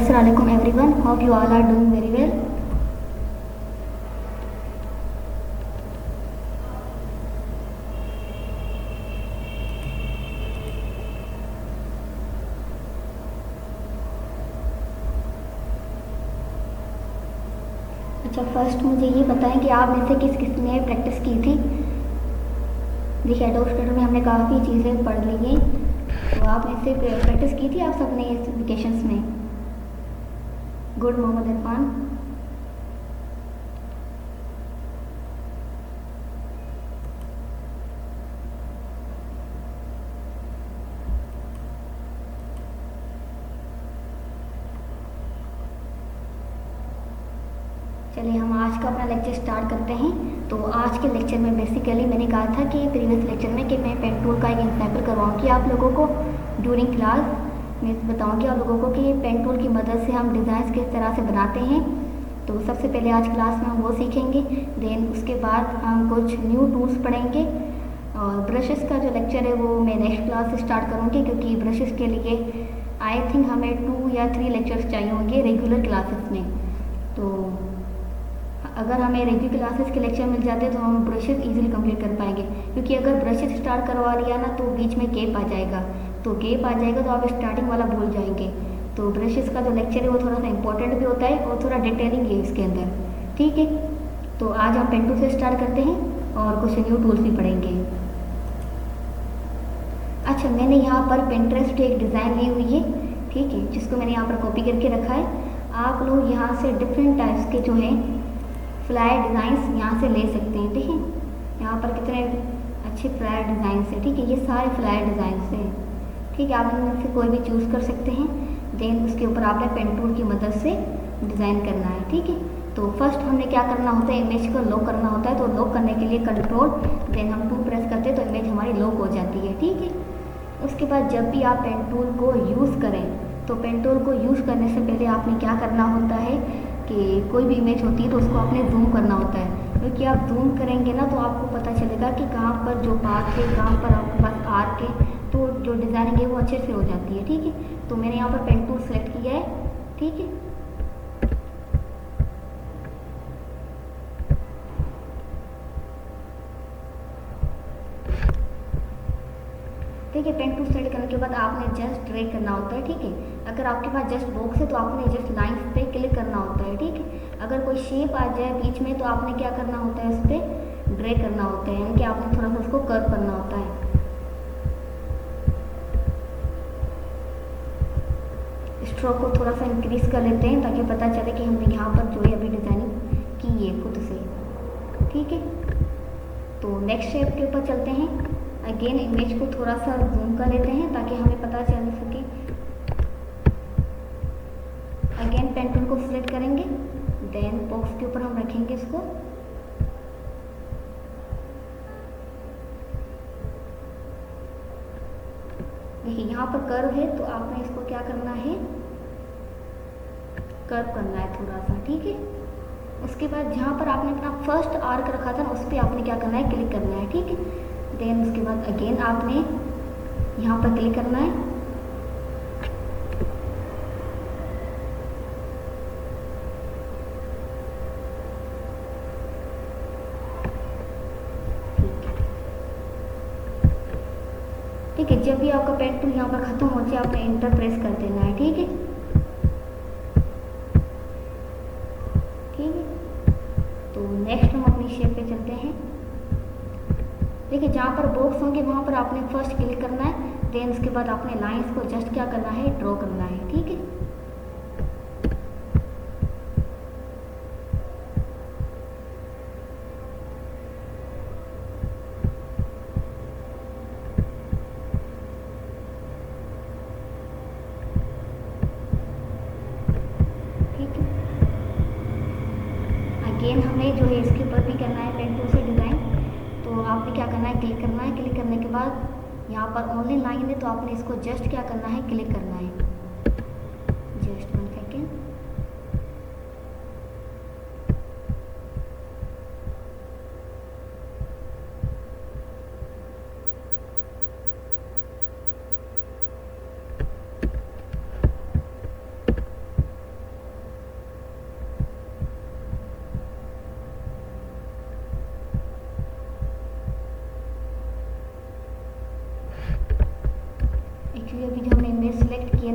Assalamualaikum everyone. Hope you all are doing very well. अच्छा, first मुझे ये बताएं कि आप में से किस किस ने प्रैक्टिस की थी। देखिए, एडोब स्टूडियो में हमने काफ़ी चीज़ें पढ़ ली हैं, तो आप में से प्रैक्टिस की थी आप सबने इस वेकेशंस में। गुड, मोहम्मद इरफान। चलिए हम आज का अपना लेक्चर स्टार्ट करते हैं। तो आज के लेक्चर में बेसिकली मैंने कहा था कि प्रीवियस लेक्चर में कि मैं पेन टूल का एक एग्जाम्पल करवाऊँगी आप लोगों को ड्यूरिंग क्लास। मैं बताऊँगी आप लोगों को कि पेन टूल की मदद से हम डिज़ाइन किस तरह से बनाते हैं। तो सबसे पहले आज क्लास में हम वो सीखेंगे, देन उसके बाद हम कुछ न्यू टूल्स पढ़ेंगे। और ब्रशेस का जो लेक्चर है वो मैं नेक्स्ट क्लास से स्टार्ट करूँगी, क्योंकि ब्रशेस के लिए आई थिंक हमें 2 या 3 लेक्चर्स चाहिए होंगे रेगुलर क्लासेस में। तो अगर हमें रेगुलर क्लासेस के लेक्चर मिल जाते तो हम ब्रशेस इजीली कंप्लीट कर पाएंगे, क्योंकि अगर ब्रशेस स्टार्ट करवा लिया ना तो बीच में गैप आ जाएगा। तो गैप आ जाएगा तो आप स्टार्टिंग वाला भूल जाएंगे। तो ब्रशेस का जो लेक्चर है वो थोड़ा सा इंपॉर्टेंट भी होता है और थोड़ा डिटेलिंग है इसके अंदर, ठीक है। तो आज हम पेन टूल से स्टार्ट करते हैं और कुछ न्यू टूल्स भी पढ़ेंगे। अच्छा, मैंने यहाँ पर पिंटरेस्ट पे एक डिज़ाइन ली हुई है, ठीक है, जिसको मैंने यहाँ पर कॉपी करके रखा है। आप लोग यहाँ से डिफरेंट टाइप्स के जो हैं फ्लायर डिज़ाइंस यहाँ से ले सकते हैं, ठीक है। यहाँ पर कितने अच्छे फ्लायर डिज़ाइंस हैं, ठीक है, ये सारे फ्लायर डिज़ाइंस हैं, ठीक है। आप इनमें से कोई भी चूज़ कर सकते हैं। देन उसके ऊपर आपने पेन टूल की मदद से डिज़ाइन करना है, ठीक है। तो फर्स्ट हमने क्या करना होता है, इमेज को लॉक करना होता है। तो लॉक करने के लिए कंट्रोल देन हम 2 प्रेस करते हैं तो इमेज हमारी लॉक हो जाती है, ठीक है। उसके बाद जब भी आप पेन टूल को यूज़ करें तो पेन टूल को यूज़ करने से पहले आपने क्या करना होता है कि कोई भी इमेज होती है तो उसको आपने जूम करना होता है, क्योंकि आप जूम करेंगे ना तो आपको पता चलेगा कि कहाँ पर जो पाथ है, कहाँ पर आपके पास आर्क है, तो जो डिज़ाइनिंग है वो अच्छे से हो जाती है, ठीक है। तो मैंने यहाँ पर पेन टूल सेलेक्ट किया है, ठीक है। ठीक है, पेन टूल सेलेक्ट करने के बाद आपने जस्ट ड्रैग करना होता है, ठीक है। अगर आपके पास जस्ट बॉक्स है तो आपने जस्ट लाइंस पे क्लिक करना होता है, ठीक है। अगर कोई शेप आ जाए बीच में तो आपने क्या करना होता है, उस पर ड्रैग करना होता है, यानी कि आपने थोड़ा सा उसको कर्व करना होता है। स्ट्रोक को थोड़ा सा इंक्रीज कर लेते हैं ताकि पता चले कि हमने यहाँ पर जो है अभी डिज़ाइनिंग की है खुद से, ठीक है। तो नेक्स्ट शेप के ऊपर चलते हैं। अगेन इमेज को थोड़ा सा जूम कर लेते हैं ताकि हमें पता चल सके। अगेन पेन टूल को सिलेक्ट करेंगे, देन बॉक्स के ऊपर हम रखेंगे इसको। देखिए यहाँ पर कर्व है तो आपने इसको क्या करना है, कर्व करना है थोड़ा सा, ठीक है। उसके बाद जहाँ पर आपने अपना फर्स्ट आर्क रखा था उस पर आपने क्या करना है, क्लिक करना है, ठीक है। देन उसके बाद अगेन आपने यहाँ पर क्लिक करना है। ठीक है, जब भी आपका पेन टूल यहाँ पर खत्म हो जाए आपने एंटर प्रेस कर देना है, ठीक है, ठीक है। तो नेक्स्ट हम अपनी शेप पे चलते हैं। देखिए जहाँ पर बॉक्स होंगे वहाँ पर आपने फर्स्ट क्लिक करना है, देन उसके बाद आपने लाइंस को जस्ट क्या करना है, ड्रॉ करना है, ठीक है। अगेन हमें जो है इसके ऊपर भी करना है पेन टूल से डिज़ाइन। तो आपने क्या करना है, क्लिक करना है। क्लिक करने के बाद यहाँ पर ओनली लाइन है तो आपने इसको जस्ट क्या करना है, क्लिक करना है। Just 1 second.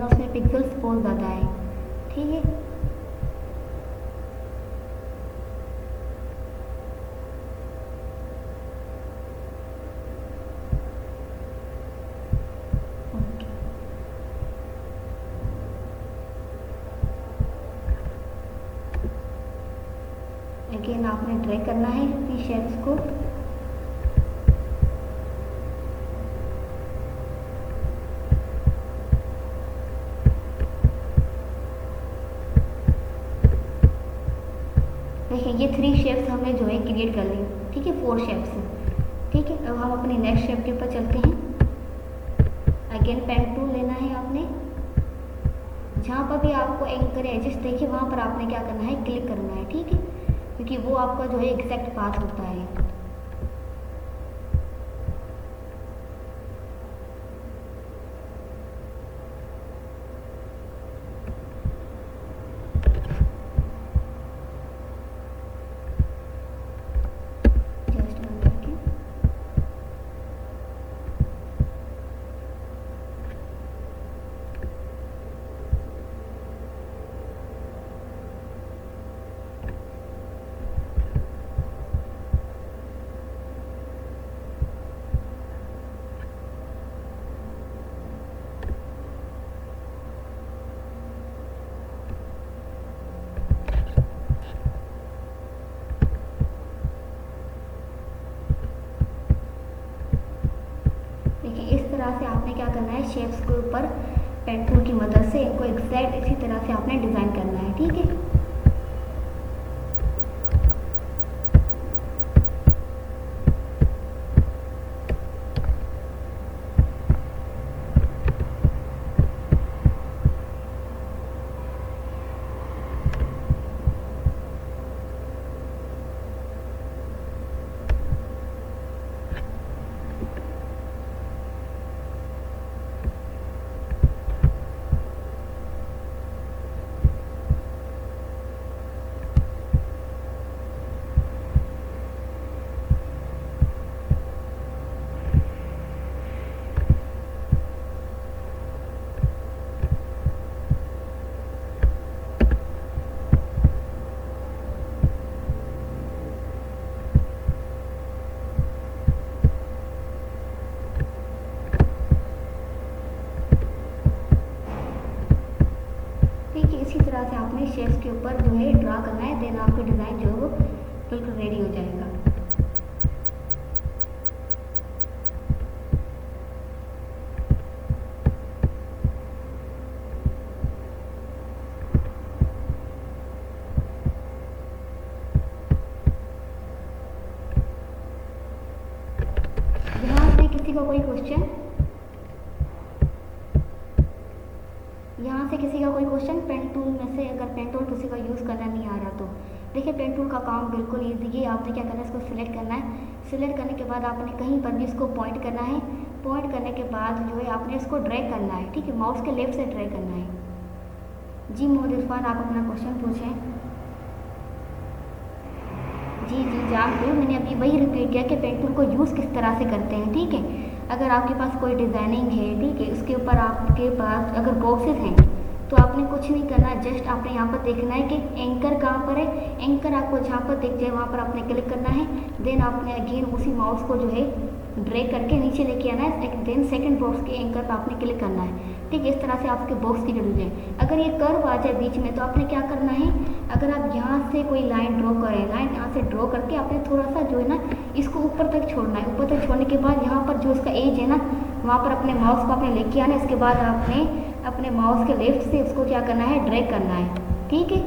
ना उसमें पिक्सल्स बहुत ज़्यादा है, ठीक है। अगेन आपने ड्रैग करना है अपनी शेप्स को। देखिए ये 3 शेप्स हमने जो है क्रिएट कर ली, ठीक है, 4 शेप्स, ठीक है। अब हम अपने नेक्स्ट शेप के ऊपर चलते हैं। अगेन पेन टूल लेना है आपने। जहाँ पर भी आपको एंकर एजेस देखिए वहाँ पर आपने क्या करना है, क्लिक करना है, ठीक है, क्योंकि वो आपका जो है एग्जैक्ट पाथ होता है। देखिए इस तरह से आपने क्या करना है, शेप्स के ऊपर पेन टूल की मदद से इनको एग्जैक्ट इसी तरह से आपने डिज़ाइन करना है, ठीक है। इसी तरह से आपने शेप्स के ऊपर जो है ड्रा करना है, देन आपका डिज़ाइन जो है वो बिल्कुल रेडी हो जाएगा। यहाँ से किसी का कोई क्वेश्चन, यहाँ से किसी का कोई क्वेश्चन पेन टूल में से, अगर पेन टूल किसी का यूज़ करना नहीं आ रहा तो देखिए पेन टूल का काम बिल्कुल ईजी है। आपने क्या करना है, इसको सिलेक्ट करना है। सिलेक्ट करने के बाद आपने कहीं पर भी इसको पॉइंट करना है। पॉइंट करने के बाद जो है आपने इसको ड्रैग करना है, ठीक है, माउस के लेफ्ट से ड्रैग करना है। जी मोहम्मद इरफान, आप अपना क्वेश्चन पूछें। जी जी जान लो, मैंने अभी वही रिपीट किया कि पेन टूल को यूज़ किस तरह से करते हैं, ठीक है। अगर आपके पास कोई डिज़ाइनिंग है, ठीक है, उसके ऊपर आपके पास अगर बॉक्सेस हैं तो आपने कुछ नहीं करना, जस्ट आपने यहाँ पर देखना है कि एंकर कहाँ पर है। एंकर आपको जहाँ पर दिख जाए वहाँ पर आपने क्लिक करना है। देन आपने अगेन उसी माउस को जो है ड्रैग करके नीचे लेके आना है। देन सेकंड बॉक्स के एंकर पर आपने क्लिक करना है, ठीक है। इस तरह से आपके बॉक्स की जुड़ जाए। अगर ये कर्व आ जाए बीच में तो आपने क्या करना है, अगर आप यहाँ से कोई लाइन ड्रॉ करें, लाइन यहाँ से ड्रॉ करके आपने थोड़ा सा जो है ना इसको ऊपर तक छोड़ना है। ऊपर तक छोड़ने के बाद यहाँ पर जो इसका एज है ना वहाँ पर अपने माउस को आपने लेके आना है। इसके बाद आपने अपने माउस के लेफ्ट से उसको क्या करना है, ड्रैग करना है, ठीक है।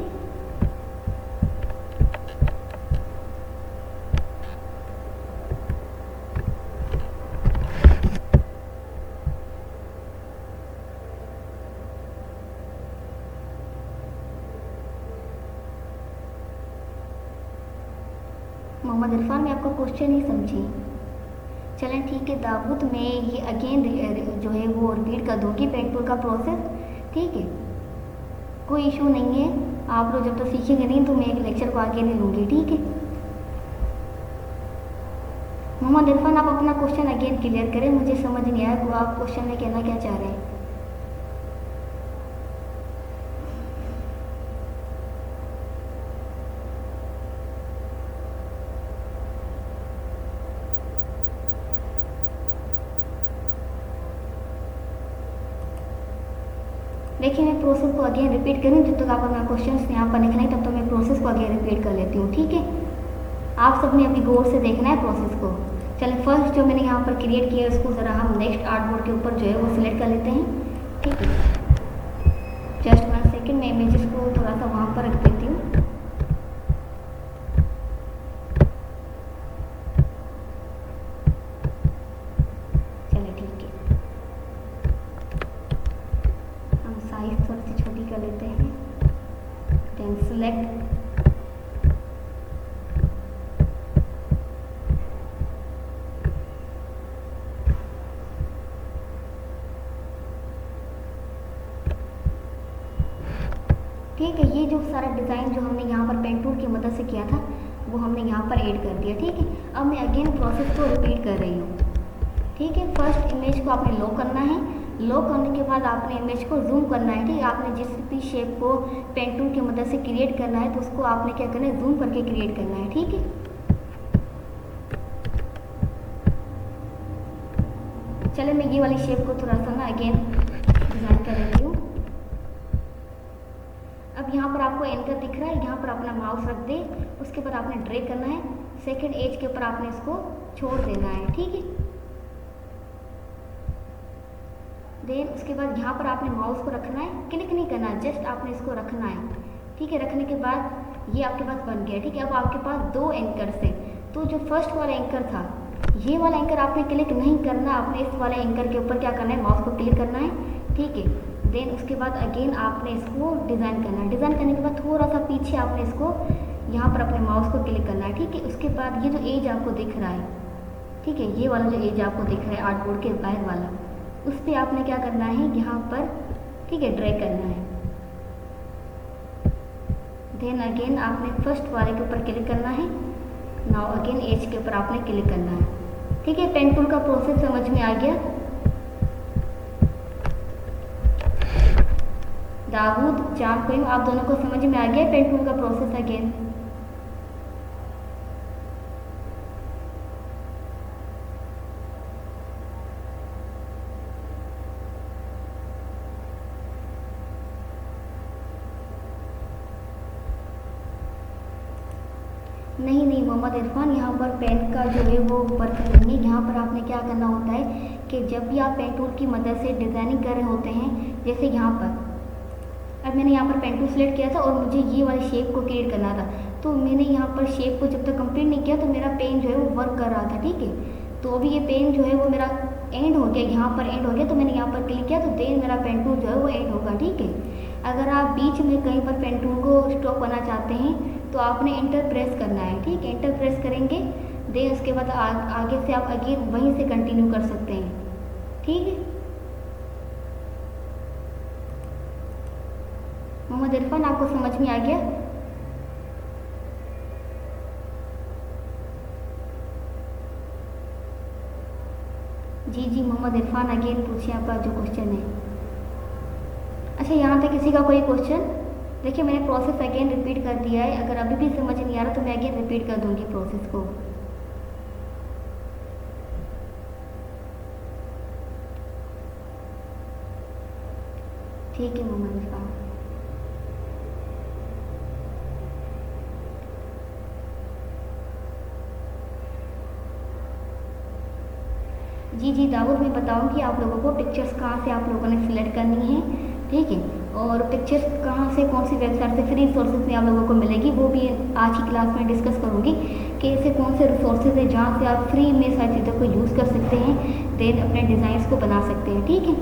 मोहम्मद इरफान, मैं आपका क्वेश्चन ही समझी। चलें ठीक है दाऊद, मैं ये अगेन जो है वो रिपीट कर दूँगी पेन टूल का प्रोसेस, ठीक है, कोई इशू नहीं है। आप लोग जब तक सीखेंगे नहीं तो मैं एक लेक्चर को आगे नहीं लूँगी, ठीक है। मोहम्मद इरफान, आप अपना क्वेश्चन अगेन क्लियर करें, मुझे समझ नहीं आया वो आप क्वेश्चन में कहना क्या चाह रहे हैं। देखिए मैं प्रोसेस को अगेन रिपीट करूँ, जब तक आप अपना क्वेश्चन यहाँ पर लिखना है तब तक मैं प्रोसेस को अगेन रिपीट कर लेती हूँ, ठीक है। आप सबने अपनी गौर से देखना है प्रोसेस को। चलिए फर्स्ट जो मैंने यहाँ पर क्रिएट किया है उसको ज़रा हम नेक्स्ट आर्टबोर्ड के ऊपर जो है वो सिलेक्ट कर लेते हैं, ठीक है। जस्ट 1 सेकेंड, मैं इमेजेस को थोड़ा सा वहाँ पर रख देती हूँ। चलिए ठीक है, हम साइज थोड़ी सी छोटी कर लेते हैं, देन सिलेक्ट। ठीक है, ये जो सारा डिज़ाइन जो हमने यहाँ पर पेन टूल की मदद से किया था वो हमने यहाँ पर ऐड कर दिया, ठीक है। अब मैं अगेन प्रोसेस को रिपीट कर रही हूँ, ठीक है। फर्स्ट इमेज को आपने लो करना है, लो करने के बाद आपने इमेज को जूम करना है, ठीक है। आपने जिस भी शेप को पेन टूल की मदद से क्रिएट करना है तो उसको आपने क्या करना है, जूम करके क्रिएट करना है, ठीक है। चले मैं ये वाली शेप को थोड़ा सा ना अगेन डिज़ाइन कर लेती हूँ। अब यहाँ पर आपको एंकर दिख रहा है, यहाँ पर अपना माउस रख दे, उसके बाद आपने ड्रैग करना है, सेकंड एज के ऊपर आपने इसको छोड़ देना है, ठीक है। देन उसके बाद यहाँ पर आपने माउस को रखना है, क्लिक नहीं करना, जस्ट आपने इसको रखना है, ठीक है। रखने के बाद ये आपके पास बन गया, ठीक है। अब आपके पास 2 एंकर से, तो जो फर्स्ट वाला एंकर था ये वाला एंकर आपने क्लिक नहीं करना, आपने इस वाले एंकर के ऊपर क्या करना है, माउस को क्लिक करना है, ठीक है। देन उसके बाद अगेन आपने इसको डिज़ाइन करना है, डिज़ाइन करने के बाद थोड़ा सा पीछे आपने इसको यहाँ पर अपने माउस को क्लिक करना है, ठीक है। उसके बाद ये जो एज आपको दिख रहा है, ठीक है, ये वाला जो एज आपको दिख रहा है आर्टबोर्ड के बाहर वाला, उस पर आपने क्या करना है यहाँ पर, ठीक है, ड्रैग करना है। देन अगेन आपने फर्स्ट वाले के ऊपर क्लिक करना है, नाउ अगेन एज के ऊपर आपने क्लिक करना है, ठीक है। पेन टूल का प्रोसेस समझ में आ गया। दाऊद जान कोई आप दोनों को समझ में आ गया पेन टूल का प्रोसेस अगेन। नहीं मोहम्मद इरफान, यहाँ पर पेन का जो है वो वर्क नहीं है। यहाँ पर आपने क्या करना होता है कि जब भी आप पेन टूल की मदद से डिज़ाइनिंग कर रहे होते हैं, जैसे यहाँ पर अब मैंने यहाँ पर पेन टूल सेलेक्ट किया था और मुझे ये वाली शेप को क्रिएट करना था, तो मैंने यहाँ पर शेप को जब तक कंप्लीट नहीं किया तो मेरा पेन जो है वो वर्क कर रहा था, ठीक है। तो अभी ये पेन जो है वो मेरा एंड हो गया, यहाँ पर एंड हो गया, तो मैंने यहाँ पर क्लिक किया तो देन मेरा पेन टूल जो है वो एंड होगा, ठीक है। अगर आप बीच में कहीं पर पेन टूल को स्टॉप करना चाहते हैं तो आपने एंटर प्रेस करना है, ठीक है। एंटर प्रेस करेंगे, देन उसके बाद आगे से आप अगेन वहीं से कंटिन्यू कर सकते हैं, ठीक है। मोहम्मद इरफान आपको समझ में आ गया? जी मोहम्मद इरफान अगेन पूछिए आपका जो क्वेश्चन है। अच्छा यहाँ तक किसी का कोई क्वेश्चन? देखिए मैंने प्रोसेस अगेन रिपीट कर दिया है, अगर अभी भी समझ नहीं आ रहा तो मैं अगेन रिपीट कर दूंगी प्रोसेस को। ठीक है मोहम्मद इरफान। जी दाऊद, मैं बताऊंगी आप लोगों को पिक्चर्स कहाँ से आप लोगों ने सिलेक्ट करनी है, ठीक है। और पिक्चर्स कहाँ से, कौन सी वेबसाइट से फ्री रिसोर्सेज में आप लोगों को मिलेगी वो भी आज की क्लास में डिस्कस करूँगी कि ऐसे कौन से रिसोर्सेज है जहाँ से आप फ्री में सारी चीज़ों को यूज़ कर सकते हैं, देन अपने डिज़ाइंस को बना सकते हैं, ठीक है।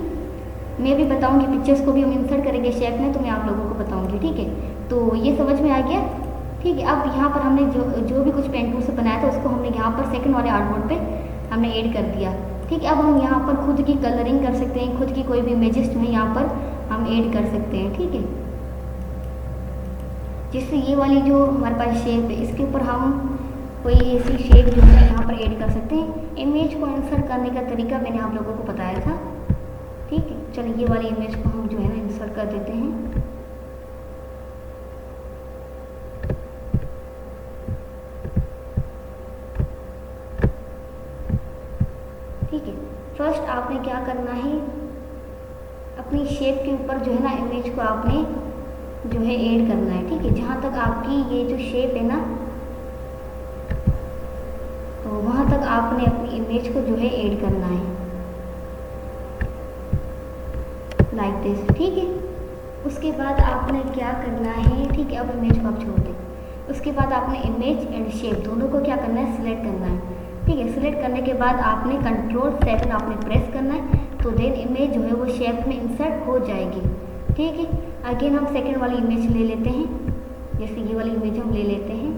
मैं भी बताऊँगी पिक्चर्स को भी हम इंसर्ट करेंगे शेप में, तो मैं आप लोगों को बताऊँगी, ठीक है। तो ये समझ में आ गया, ठीक है। अब यहाँ पर हमने जो भी कुछ पेन टूल से बनाया था उसको हमने यहाँ पर सेकंड वाले आर्टबोर्ड पे हमने ऐड कर दिया, ठीक है। अब हम यहाँ पर खुद की कलरिंग कर सकते हैं, खुद की कोई भी इमेजेस जो है यहाँ पर हम ऐड कर सकते हैं, ठीक है। जिससे ये वाली जो हमारे पास शेप है इसके ऊपर हम कोई ऐसी शेप जो है यहाँ पर ऐड कर सकते हैं। इमेज को इंसर्ट करने का तरीका मैंने आप लोगों को बताया था, ठीक है। चलिए ये वाली इमेज को हम जो है ना इंसर्ट कर देते हैं। ठीक है, फर्स्ट आपने क्या करना है, अपनी शेप के ऊपर जो है ना इमेज को आपने जो है ऐड करना है, ठीक है। जहाँ तक आपकी ये जो शेप है ना, तो वहाँ तक आपने अपनी इमेज को जो है ऐड करना है, लाइक दिस, ठीक है। उसके बाद आपने क्या करना है, ठीक है, अब इमेज को आप छोड़ दें। उसके बाद आपने इमेज एंड शेप दोनों को क्या करना है, सिलेक्ट करना है, ठीक है। सिलेक्ट करने के बाद आपने Ctrl+7 आपने प्रेस करना है, तो देन इमेज जो है वो शेप में इंसर्ट हो जाएगी, ठीक है। अगेन हम सेकंड वाली इमेज ले लेते हैं, जैसे ये वाली इमेज हम ले लेते हैं।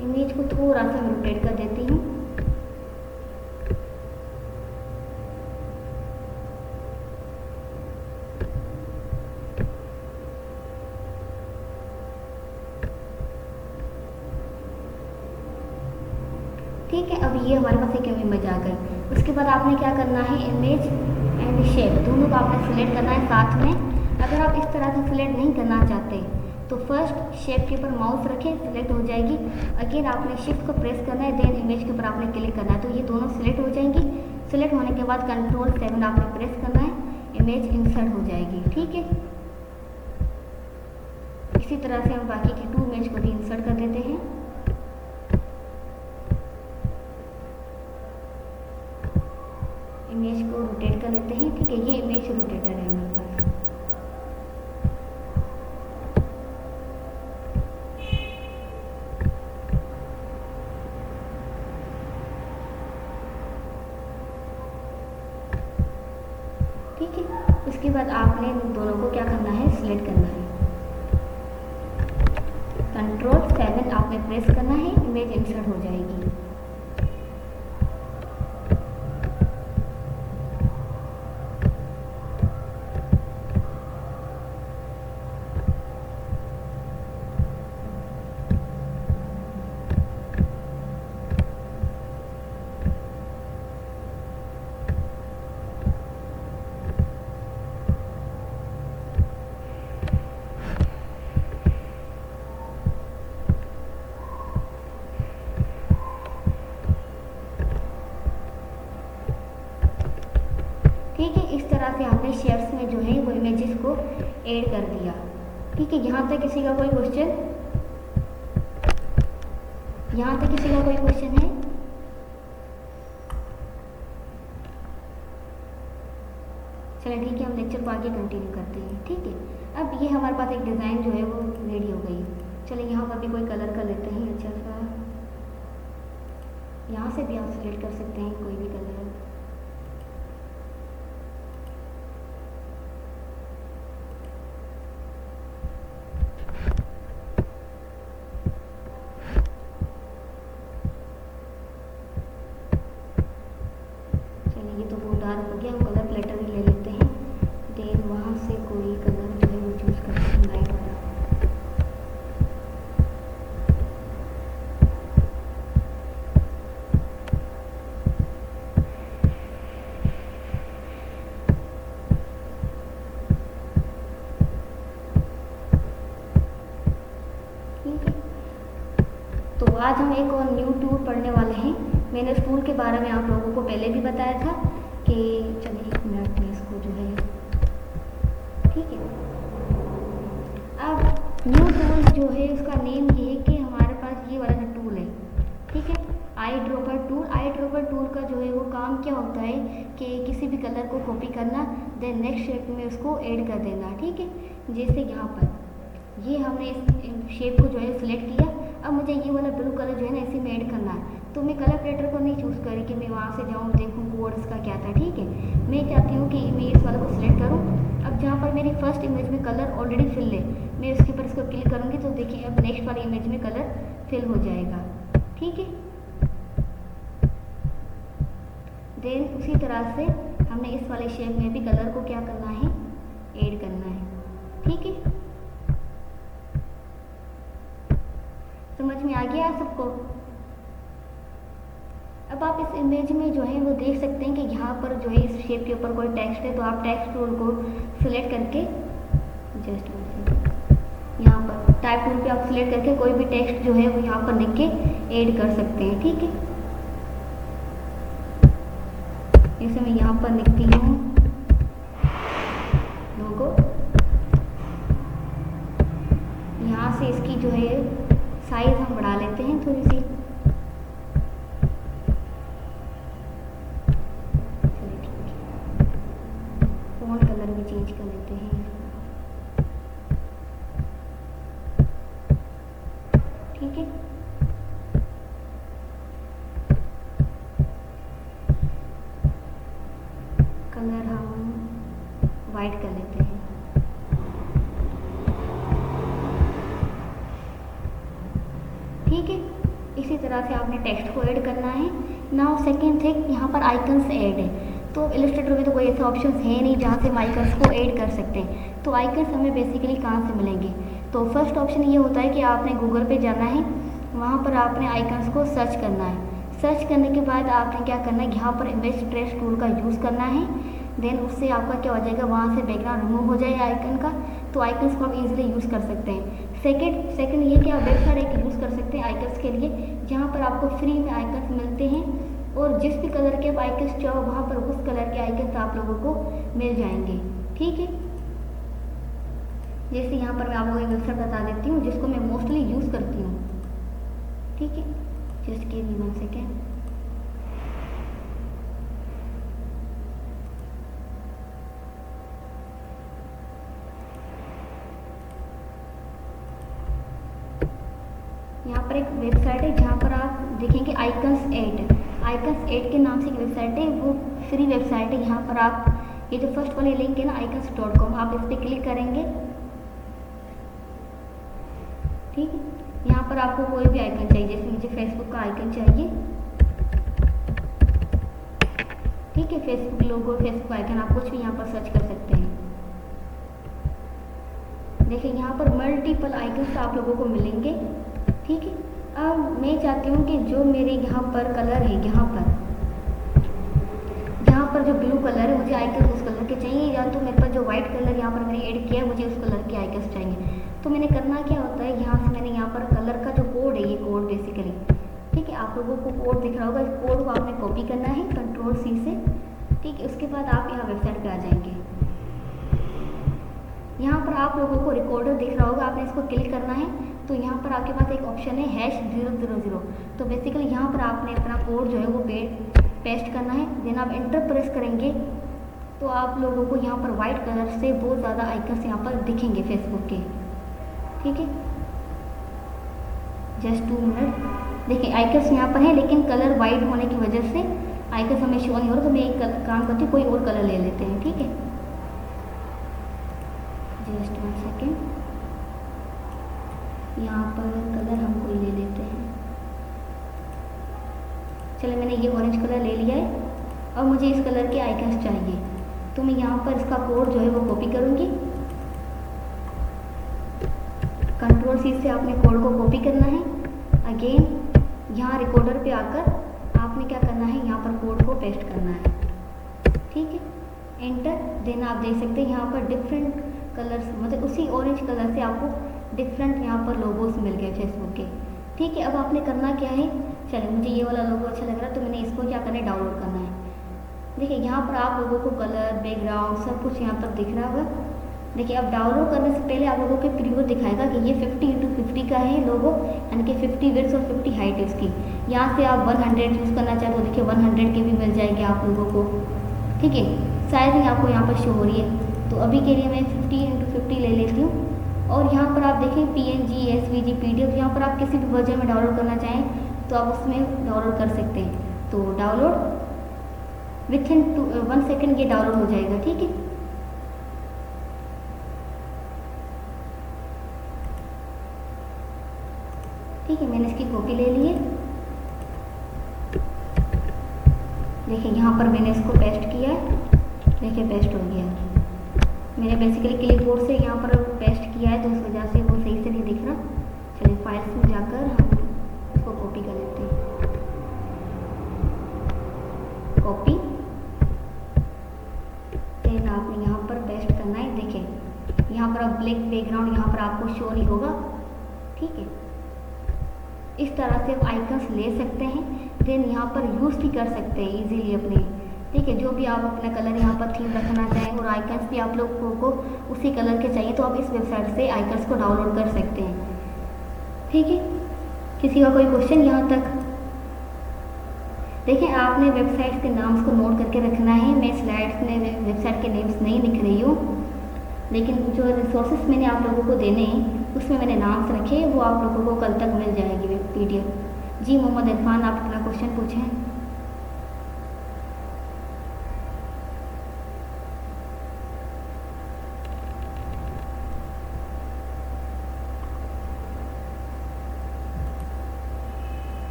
इमेज को थोड़ा सा मैं रोटेट कर देती हूँ, ठीक है। अब ये हमारे पास एक इमेज आ गई। उसके बाद आपने क्या करना है, इमेज एंड शेप दोनों को आपने सिलेक्ट करना है साथ में। अगर आप इस तरह से सिलेक्ट नहीं करना चाहते तो फर्स्ट शेप के ऊपर माउस रखें, सिलेक्ट हो जाएगी। अगेन आपने शिफ्ट को प्रेस करना है, देन इमेज के ऊपर आपने क्लिक करना है, तो ये दोनों सिलेक्ट हो जाएंगी। सिलेक्ट होने के बाद Ctrl+7 आपने प्रेस करना है, इमेज इंसर्ट हो जाएगी, ठीक है। इसी तरह से हम बाकी की 2 इमेज को भी इंसर्ट कर देते हैं। इमेज को रोटेट कर लेते हैं, ठीक है। ये इमेज रोटेटर है हमारे पास। ठीक है। उसके बाद आपने दोनों को क्या करना है, सिलेक्ट करना है। Ctrl+7 आपने प्रेस करना है, इमेज इंसर्ट हो जाएगी। ठीक है, इस तरह से आपने शेप्स में जो है वो इमेजेस को ऐड कर दिया, ठीक है। यहाँ तक किसी का कोई क्वेश्चन, यहाँ तक किसी का कोई क्वेश्चन है? चलिए ठीक है, हम लेक्चर को आगे कंटिन्यू करते हैं, ठीक है। अब ये हमारे पास एक डिज़ाइन जो है वो रेडी हो गई। चलिए यहाँ पर भी कोई कलर कर लेते हैं अच्छा सा। यहाँ से भी आप सिलेक्ट कर सकते हैं कोई भी कलर। ये तो बहुत डार्क हो गया, हम कलर प्लेटर ही ले लेते हैं। देन वहाँ से कोई कलर जो है वो चूज़ करते हैं, लाइट वाला। ठीक है, तो आज हम एक और न्यू टूल पढ़ने वाले हैं। मैंने इस टूल के बारे में आप लोगों को पहले भी बताया था कि चलिए 1 मिनट में इसको जो है, ठीक है। अब न्यू टूल जो है उसका नेम ये है कि हमारे पास ये वाला जो टूल है, ठीक है, eye dropper tool. Eye dropper tool का जो है वो काम क्या होता है कि किसी भी कलर को कॉपी करना, देन नेक्स्ट शेप में उसको ऐड कर देना, ठीक है। जैसे यहाँ पर ये हमने इस शेप को जो है सिलेक्ट किया। अब मुझे ये वाला ब्लू कलर जो है ना इसी में ऐड करना है, तो मैं कलर प्लेटर को नहीं चूज़ करी कि मैं वहाँ से जाऊँ देखूँ कोड इसका क्या था, ठीक है। मैं चाहती हूँ कि मैं इस वाले को सिलेक्ट करूँ। अब जहाँ पर मेरी फर्स्ट इमेज में कलर ऑलरेडी फिल है, मैं उसके ऊपर इसको क्लिक करूँगी तो देखिए अब नेक्स्ट वाली इमेज में कलर फिल हो जाएगा, ठीक है। देन उसी तरह से हमने इस वाले शेप में भी कलर को क्या करना है, ऐड करना है, ठीक है। समझ में आ गया सबको? अब आप इस इमेज में जो है वो देख सकते हैं कि यहाँ पर जो है इस शेप के ऊपर कोई टेक्स्ट है, तो आप टेक्स्ट टूल को सिलेक्ट करके जस्ट यहाँ पर टाइप टूल पे आप सिलेक्ट करके कोई भी टेक्स्ट जो है वो यहाँ पर लिख के ऐड कर सकते हैं, ठीक है। जैसे मैं यहाँ पर लिखती हूँ यहाँ से इसकी जो है साइज़ हम बढ़ा लेते हैं थोड़ी सी। चलिए ठीक है, फ़ॉन्ट कलर भी चेंज कर लेते हैं। ठीक है, कलर हम वाइट कर लेते हैं। ठीक है, इसी तरह से आपने टेक्स्ट को ऐड करना है। नाउ सेकेंड थिंग, यहाँ पर आइकन्स ऐड है। तो इलस्ट्रेटर में तो कोई ऐसे ऑप्शन है नहीं जहाँ से हम आइकन्स को ऐड कर सकते हैं। तो आइकन्स हमें बेसिकली कहाँ से मिलेंगे? तो फर्स्ट ऑप्शन ये होता है कि आपने गूगल पे जाना है, वहाँ पर आपने आइकन्स को सर्च करना है। सर्च करने के बाद आपने क्या करना है, यहाँ पर इमेज ट्रेस टूल का यूज़ करना है। देन उससे आपका क्या हो जाएगा, वहाँ से बैकग्राउंड रिमूव हो जाएगा आइकन का। तो आइकन्स को आप इजीली यूज़ कर सकते हैं। सेकंड ये कि आप वेबसाइट एक यूज़ कर सकते हैं आइकन्स के लिए, जहाँ पर आपको फ्री में आइकन्स मिलते हैं और जिस भी कलर के आप आइकन्स चाहो वहाँ पर उस कलर के आइकन्स आप लोगों को मिल जाएंगे। ठीक है, जैसे यहाँ पर मैं आप लोगों को एक वेबसाइट बता देती हूँ जिसको मैं मोस्टली यूज़ करती हूँ। ठीक है, जस्ट गिव मी 1 सेकेंड। यहाँ पर एक वेबसाइट है जहाँ पर आप देखेंगे आइकन्स 8 के नाम से एक वेबसाइट है, वो फ्री वेबसाइट है। यहाँ पर आप ये जो फर्स्ट वाली लिंक है ना icons.com, आप इस पर क्लिक करेंगे। ठीक है, यहाँ पर आपको कोई भी आइकन चाहिए, जैसे मुझे फेसबुक का आइकन चाहिए। ठीक है, फेसबुक लोगो, फेसबुक आइकन, आप कुछ भी यहाँ पर सर्च कर सकते हैं। देखिए यहाँ पर मल्टीपल आइकन्स आप लोगों को मिलेंगे। ठीक है, अब मैं चाहती हूँ कि जो मेरे यहाँ पर कलर है, यहाँ पर जो ब्लू कलर है, मुझे आइकन उस कलर के चाहिए, या तो मेरे पास जो व्हाइट कलर यहाँ पर मैंने ऐड किया है मुझे उस कलर के आइकन्स चाहिए। तो मैंने करना क्या होता है, यहाँ से मैंने यहाँ पर कलर का जो कोड है, ये कोड बेसिकली, ठीक है, आप लोगों को कोड दिख रहा होगा, इस कोड को आपने कॉपी करना है Ctrl+C से। ठीक है, उसके बाद आप यहाँ वेबसाइट पे आ जाएंगे। यहाँ पर आप लोगों को रिकॉर्डर दिख रहा होगा, आपने इसको क्लिक करना है। तो यहाँ पर आपके पास एक ऑप्शन है #000। तो बेसिकली यहाँ पर आपने अपना कोड जो है वो पेस्ट करना है। देन आप एंटर प्रेस करेंगे तो आप लोगों को यहाँ पर वाइट कलर से बहुत ज़्यादा आइकन्स यहाँ पर दिखेंगे फेसबुक के। ठीक है, जस्ट 2 मिनट। देखिए आइकन्स यहाँ पर है, लेकिन कलर वाइट होने की वजह से आइकन्स हमें शो नहीं हो रहा। तो मैं एक काम करती हूँ, कोई और कलर ले लेते हैं। ठीक है, जस्ट 1 सेकेंड। यहाँ पर कलर हम कोई ले लेते हैं। चलिए, मैंने ये ऑरेंज कलर ले लिया है। अब मुझे इस कलर के आइकन्स चाहिए, तो मैं यहाँ पर इसका कोड जो है वो कॉपी करूँगी। Ctrl+C से आपने कोड को कॉपी करना है। अगेन यहाँ रिकॉर्डर पे आकर आपने क्या करना है, यहाँ पर कोड को पेस्ट करना है। ठीक है, एंटर। देन आप देख सकते हैं यहाँ पर डिफरेंट कलर्स, मतलब उसी ऑरेंज कलर से आपको डिफरेंट यहाँ पर लोगोस मिल गए फेसबुक के। ठीक है, अब आपने करना क्या है, चलिए मुझे ये वाला लोगो अच्छा लग रहा है तो मैंने इसको क्या करना है, डाउनलोड करना है। देखिए यहाँ पर आप लोगों को कलर, बैकग्राउंड सब कुछ यहाँ पर दिख रहा होगा। देखिए अब डाउनलोड करने से पहले आप लोगों के प्रीव्यू दिखाएगा कि ये 50x50 का है लोगो, यानी कि 50 विड्थ और 50 हाइट है इसकी। यहाँ से आप 100 यूज़ करना चाहते हो, देखिए 100 के भी मिल जाएंगे आप लोगों को। ठीक है, साइजिंग आपको यहाँ पर शो हो रही है। तो अभी के लिए मैं 50x50 ले लेती हूँ। और यहाँ पर आप देखें PNG, SVG, PDF, यहाँ पर आप किसी भी वर्जन में डाउनलोड करना चाहें तो आप उसमें डाउनलोड कर सकते हैं। तो डाउनलोड विथिन 1 सेकेंड ये डाउनलोड हो जाएगा। ठीक है, ठीक है, मैंने इसकी कॉपी ले ली है। देखिए यहाँ पर मैंने इसको पेस्ट किया है। देखिए पेस्ट हो गया। मैंने बेसिकली क्लिपबोर्ड से यहाँ पर पेस्ट किया है तो उस वजह से वो सही से नहीं दिख रहा। चलिए फाइल्स में जाकर हम इसको कॉपी कर लेते हैं। कॉपी, देन आपने यहाँ पर पेस्ट करना है। देखिए यहाँ पर आप ब्लैक बैकग्राउंड यहाँ पर आपको शो नहीं होगा। ठीक है, इस तरह से आप आइकन्स ले सकते हैं। देन यहाँ पर यूज़ भी कर सकते हैं इजीली अपने। ठीक है, जो भी आप अपना कलर यहाँ पर थीम रखना चाहें और आइकन्स भी आप लोगों को उसी कलर के चाहिए तो आप इस वेबसाइट से आइकन्स को डाउनलोड कर सकते हैं। ठीक है, किसी का कोई क्वेश्चन यहाँ तक? देखें, आपने वेबसाइट्स के नाम्स को नोट करके रखना है। मैं स्लाइड्स में वेबसाइट के नेम्स नहीं लिख रही हूँ, लेकिन जो रिसोर्सेज मैंने आप लोगों को देने हैं उसमें मैंने नाम्स रखे, वो आप लोगों को कल तक मिल जाएगी PDF। जी मोहम्मद इरफान, आप अपना क्वेश्चन पूछें।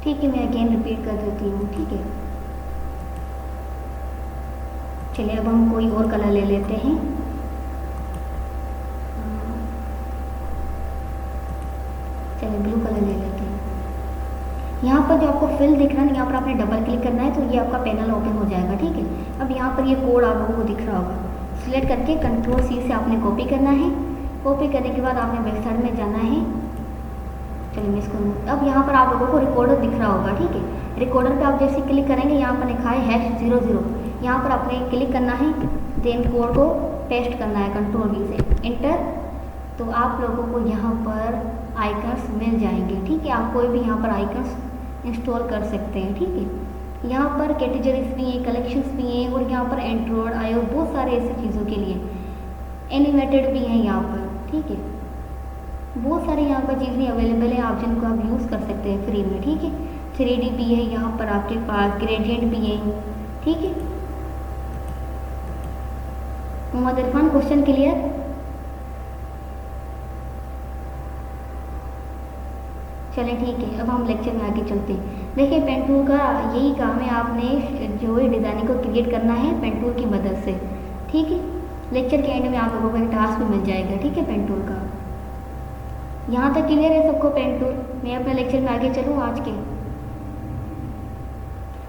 ठीक है, मैं अगेन रिपीट कर देती हूँ। ठीक है, चलिए अब हम कोई और कलर ले लेते हैं। चलिए ब्लू कलर ले लेते हैं। यहाँ पर जो आपको फिल दिख रहा है, यहाँ पर आपने डबल क्लिक करना है तो ये आपका पैनल ओपन हो जाएगा। ठीक है, अब यहाँ पर ये कोड आप लोगों को दिख रहा होगा, सिलेक्ट करके Ctrl+C से आपने कॉपी करना है। कॉपी करने के बाद आपने वेबसाइट में जाना है। चलिए मैं इसको, अब यहाँ पर आप लोगों को रिकॉर्डर दिख रहा होगा। ठीक है, रिकॉर्डर पे आप जैसे क्लिक करेंगे, यहाँ पर लिखा है #00, यहाँ पर आपने क्लिक करना है, देन कोड को पेस्ट करना है Ctrl+V से, एंटर। तो आप लोगों को यहाँ पर आइकन्स मिल जाएंगे। ठीक है, आप कोई भी यहाँ पर आइकन्स इंस्टॉल कर सकते हैं। ठीक है, यहाँ पर कैटेगरीज भी हैं, कलेक्शंस भी हैं, और यहाँ पर एंड्रॉयड, iOS, बहुत सारे ऐसी चीज़ों के लिए एनिमेटेड भी हैं यहाँ पर। ठीक है, बहुत सारे यहाँ पर चीज़ें अवेलेबल हैं, आप जिनको आप यूज़ कर सकते हैं फ्री में। ठीक है, 3D भी है यहाँ पर आपके पास, ग्रेडियंट भी है। ठीक है, मोहम्मद इरफान, क्वेश्चन क्लियर? चलें ठीक है, अब हम लेक्चर में आगे चलते हैं। देखिए, पेन टूल का यही काम है, आपने जो है डिज़ाइनिंग को क्रिएट करना है पेन टूल की मदद से। ठीक है, लेक्चर के एंड में आप लोगों को एक टास्क भी मिल जाएगा। ठीक है, पेन टूल का। यहाँ तक क्लियर है सबको पेन टूल? मैं अपने लेक्चर में आगे चलूँ आज के।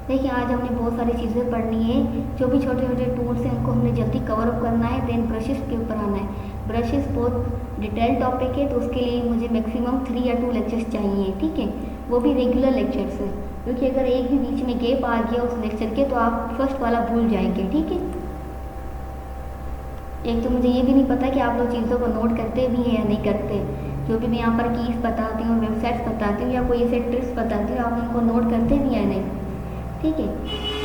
देखिए, आज हमने बहुत सारी चीज़ें पढ़नी है, जो भी छोटे छोटे टूल्स हैं उनको हमने जल्दी कवर अप करना है। देन ब्रशेस के ऊपर आना है। ब्रशेस बहुत डिटेल टॉपिक है, तो उसके लिए मुझे मैक्सिमम 3 या 2 लेक्चर्स चाहिए। ठीक है, वो भी रेगुलर लेक्चर्स है, क्योंकि अगर एक भी बीच में गैप आ गया उस लेक्चर के तो आप फर्स्ट वाला भूल जाएंगे। ठीक है, एक तो मुझे ये भी नहीं पता कि आप लोग चीज़ों को नोट करते भी हैं या नहीं करते। जो भी मैं यहाँ पर कीज बताती हूँ, वेबसाइट्स बताती हूँ, या कोई ऐसे ट्रिक्स बताती हूँ, आप उनको नोट करते भी या नहीं। ठीक है,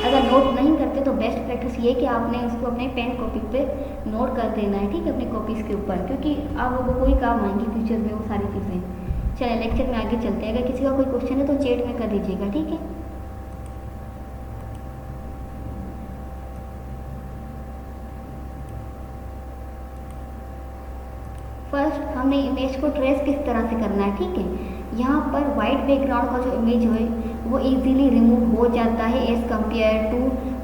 अगर नोट नहीं करते तो बेस्ट प्रैक्टिस ये कि आपने उसको अपने पेन कॉपी पे नोट कर देना है। ठीक है, अपनी कॉपीज़ के ऊपर, क्योंकि आप लोगों को कोई काम आएंगी फ्यूचर में वो सारी चीज़ें। चलिए लेक्चर में आगे चलते हैं। अगर किसी का कोई क्वेश्चन है तो चैट में कर दीजिएगा। ठीक है, फर्स्ट हमने इमेज को ट्रेस किस तरह से करना है। ठीक है, यहाँ पर वाइट बैकग्राउंड का जो इमेज है वो इजीली रिमूव हो जाता है as compared to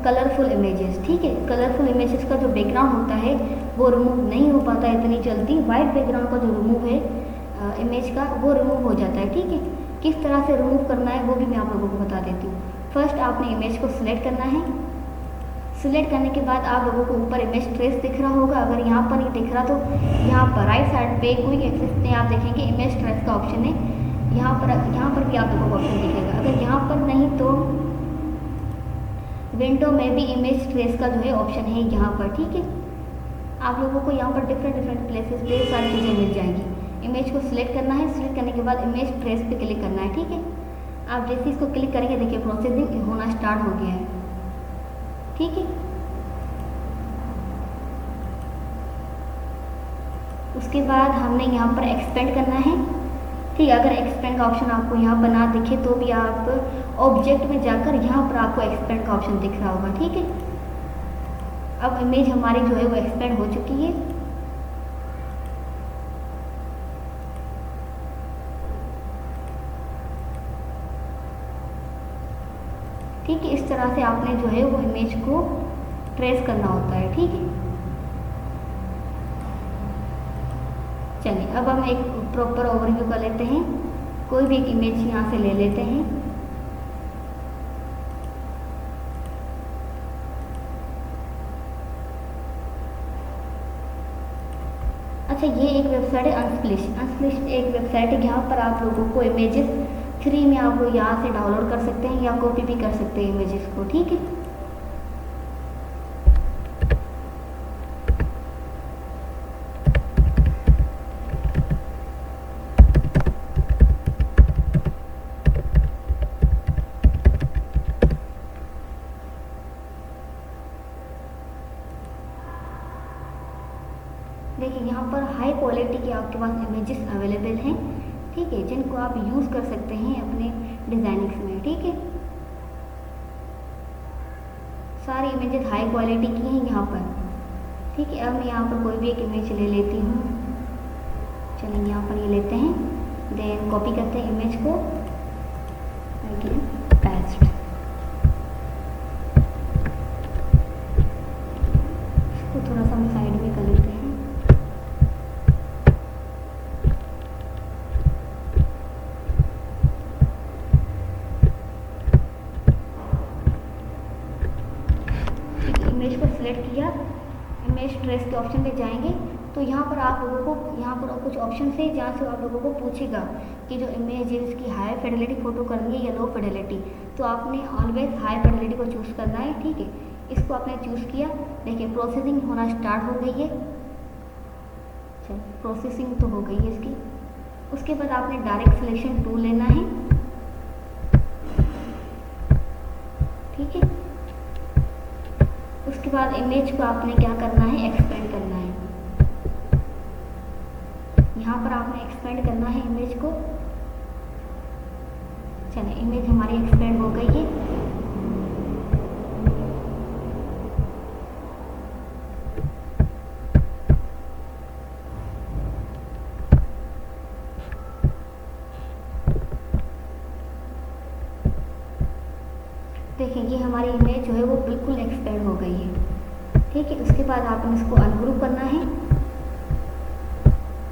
colourful images. ठीक है, कलरफुल इमेजेस का जो बैकग्राउंड होता है वो रिमूव नहीं हो पाता इतनी जल्दी। वाइट बैकग्राउंड का जो रिमूव है इमेज का, वो रिमूव हो जाता है। ठीक है, किस तरह से रिमूव करना है वो भी मैं आप लोगों को बता देती हूँ। फर्स्ट आपने इमेज को सिलेक्ट करना है। सिलेक्ट करने के बाद आप लोगों को ऊपर इमेज ट्रेस दिख रहा होगा। अगर यहाँ पर नहीं दिख रहा तो यहाँ पर राइट साइड पे क्विक एक्सेस में आप देखेंगे इमेज ट्रेस का ऑप्शन है। यहाँ पर भी आप लोगों को ऑप्शन दिखेगा। अगर यहाँ पर नहीं तो विंडो में भी इमेज ट्रेस का जो है ऑप्शन है यहाँ पर। ठीक है, आप लोगों को यहाँ पर डिफरेंट प्लेसेस पे सारी चीज़ें मिल जाएंगी। इमेज को सिलेक्ट करना है, सिलेक्ट करने के बाद इमेज ट्रेस पे क्लिक करना है। ठीक है, आप जैसे इसको क्लिक करेंगे देखिए प्रोसेसिंग होना स्टार्ट हो गया है। ठीक है, उसके बाद हमने यहाँ पर एक्सपेंड करना है। ठीक है, अगर एक्सपेंड का ऑप्शन आपको यहाँ पर ना दिखे तो भी आप ऑब्जेक्ट में जाकर यहाँ पर आपको एक्सपेंड का ऑप्शन दिख रहा होगा। ठीक है, अब इमेज हमारी जो है वो एक्सपेंड हो चुकी है। ठीक है, इस तरह से आपने जो है वो इमेज को ट्रेस करना होता है। ठीक है, चलिए अब हम एक प्रॉपर ओवरव्यू कर लेते हैं। कोई भी एक इमेज यहाँ से ले लेते हैं। अच्छा, ये एक वेबसाइट है अनस्प्लिश एक वेबसाइट है। यहाँ पर आप लोगों को इमेजेस फ्री में आप लोग यहाँ से डाउनलोड कर सकते हैं या कॉपी भी कर सकते हैं इमेजेस को। ठीक है, क्वालिटी की आपके पास इमेजेस अवेलेबल हैं, ठीक है, जिनको आप यूज़ कर सकते हैं अपने डिज़ाइनिंग्स में, ठीक है। सारी इमेजेस हाई क्वालिटी की हैं यहाँ पर, ठीक है। अब मैं यहाँ पर कोई भी एक इमेज ले लेती हूँ। चलिए यहाँ पर ये लेते हैं, देन कॉपी करते हैं इमेज को, अगेन पेस्ट। इसको थोड़ा सा हम साइड में कर लेते हैं। इमेज को सिलेक्ट किया, इमेज ट्रेस के ऑप्शन पे जाएंगे तो यहाँ पर आप लोगों को यहाँ पर कुछ ऑप्शन है जहाँ से आप लोगों को पूछेगा कि जो इमेज है इसकी हाई फिडेलिटी फ़ोटो करनी है या लो फिडेलिटी, तो आपने ऑलवेज हाई फिडेलिटी को चूज़ करना है, ठीक है। इसको आपने चूज़ किया, देखिए प्रोसेसिंग होना स्टार्ट हो गई है। चल प्रोसेसिंग तो हो गई है इसकी। उसके बाद आपने डायरेक्ट सिलेक्शन टूल लेना है, ठीक है। उसके बाद इमेज को आपने क्या करना है, एक्सपेंड करना है। यहाँ पर आपने एक्सपेंड करना है इमेज को। चलिए इमेज हमारी एक्सपेंड हो गई है। देखिए ये हमारी इमेज जो है वो बिल्कुल एक्सपेंड हो गई है, ठीक है। उसके बाद आपने इसको अनग्रुप करना है,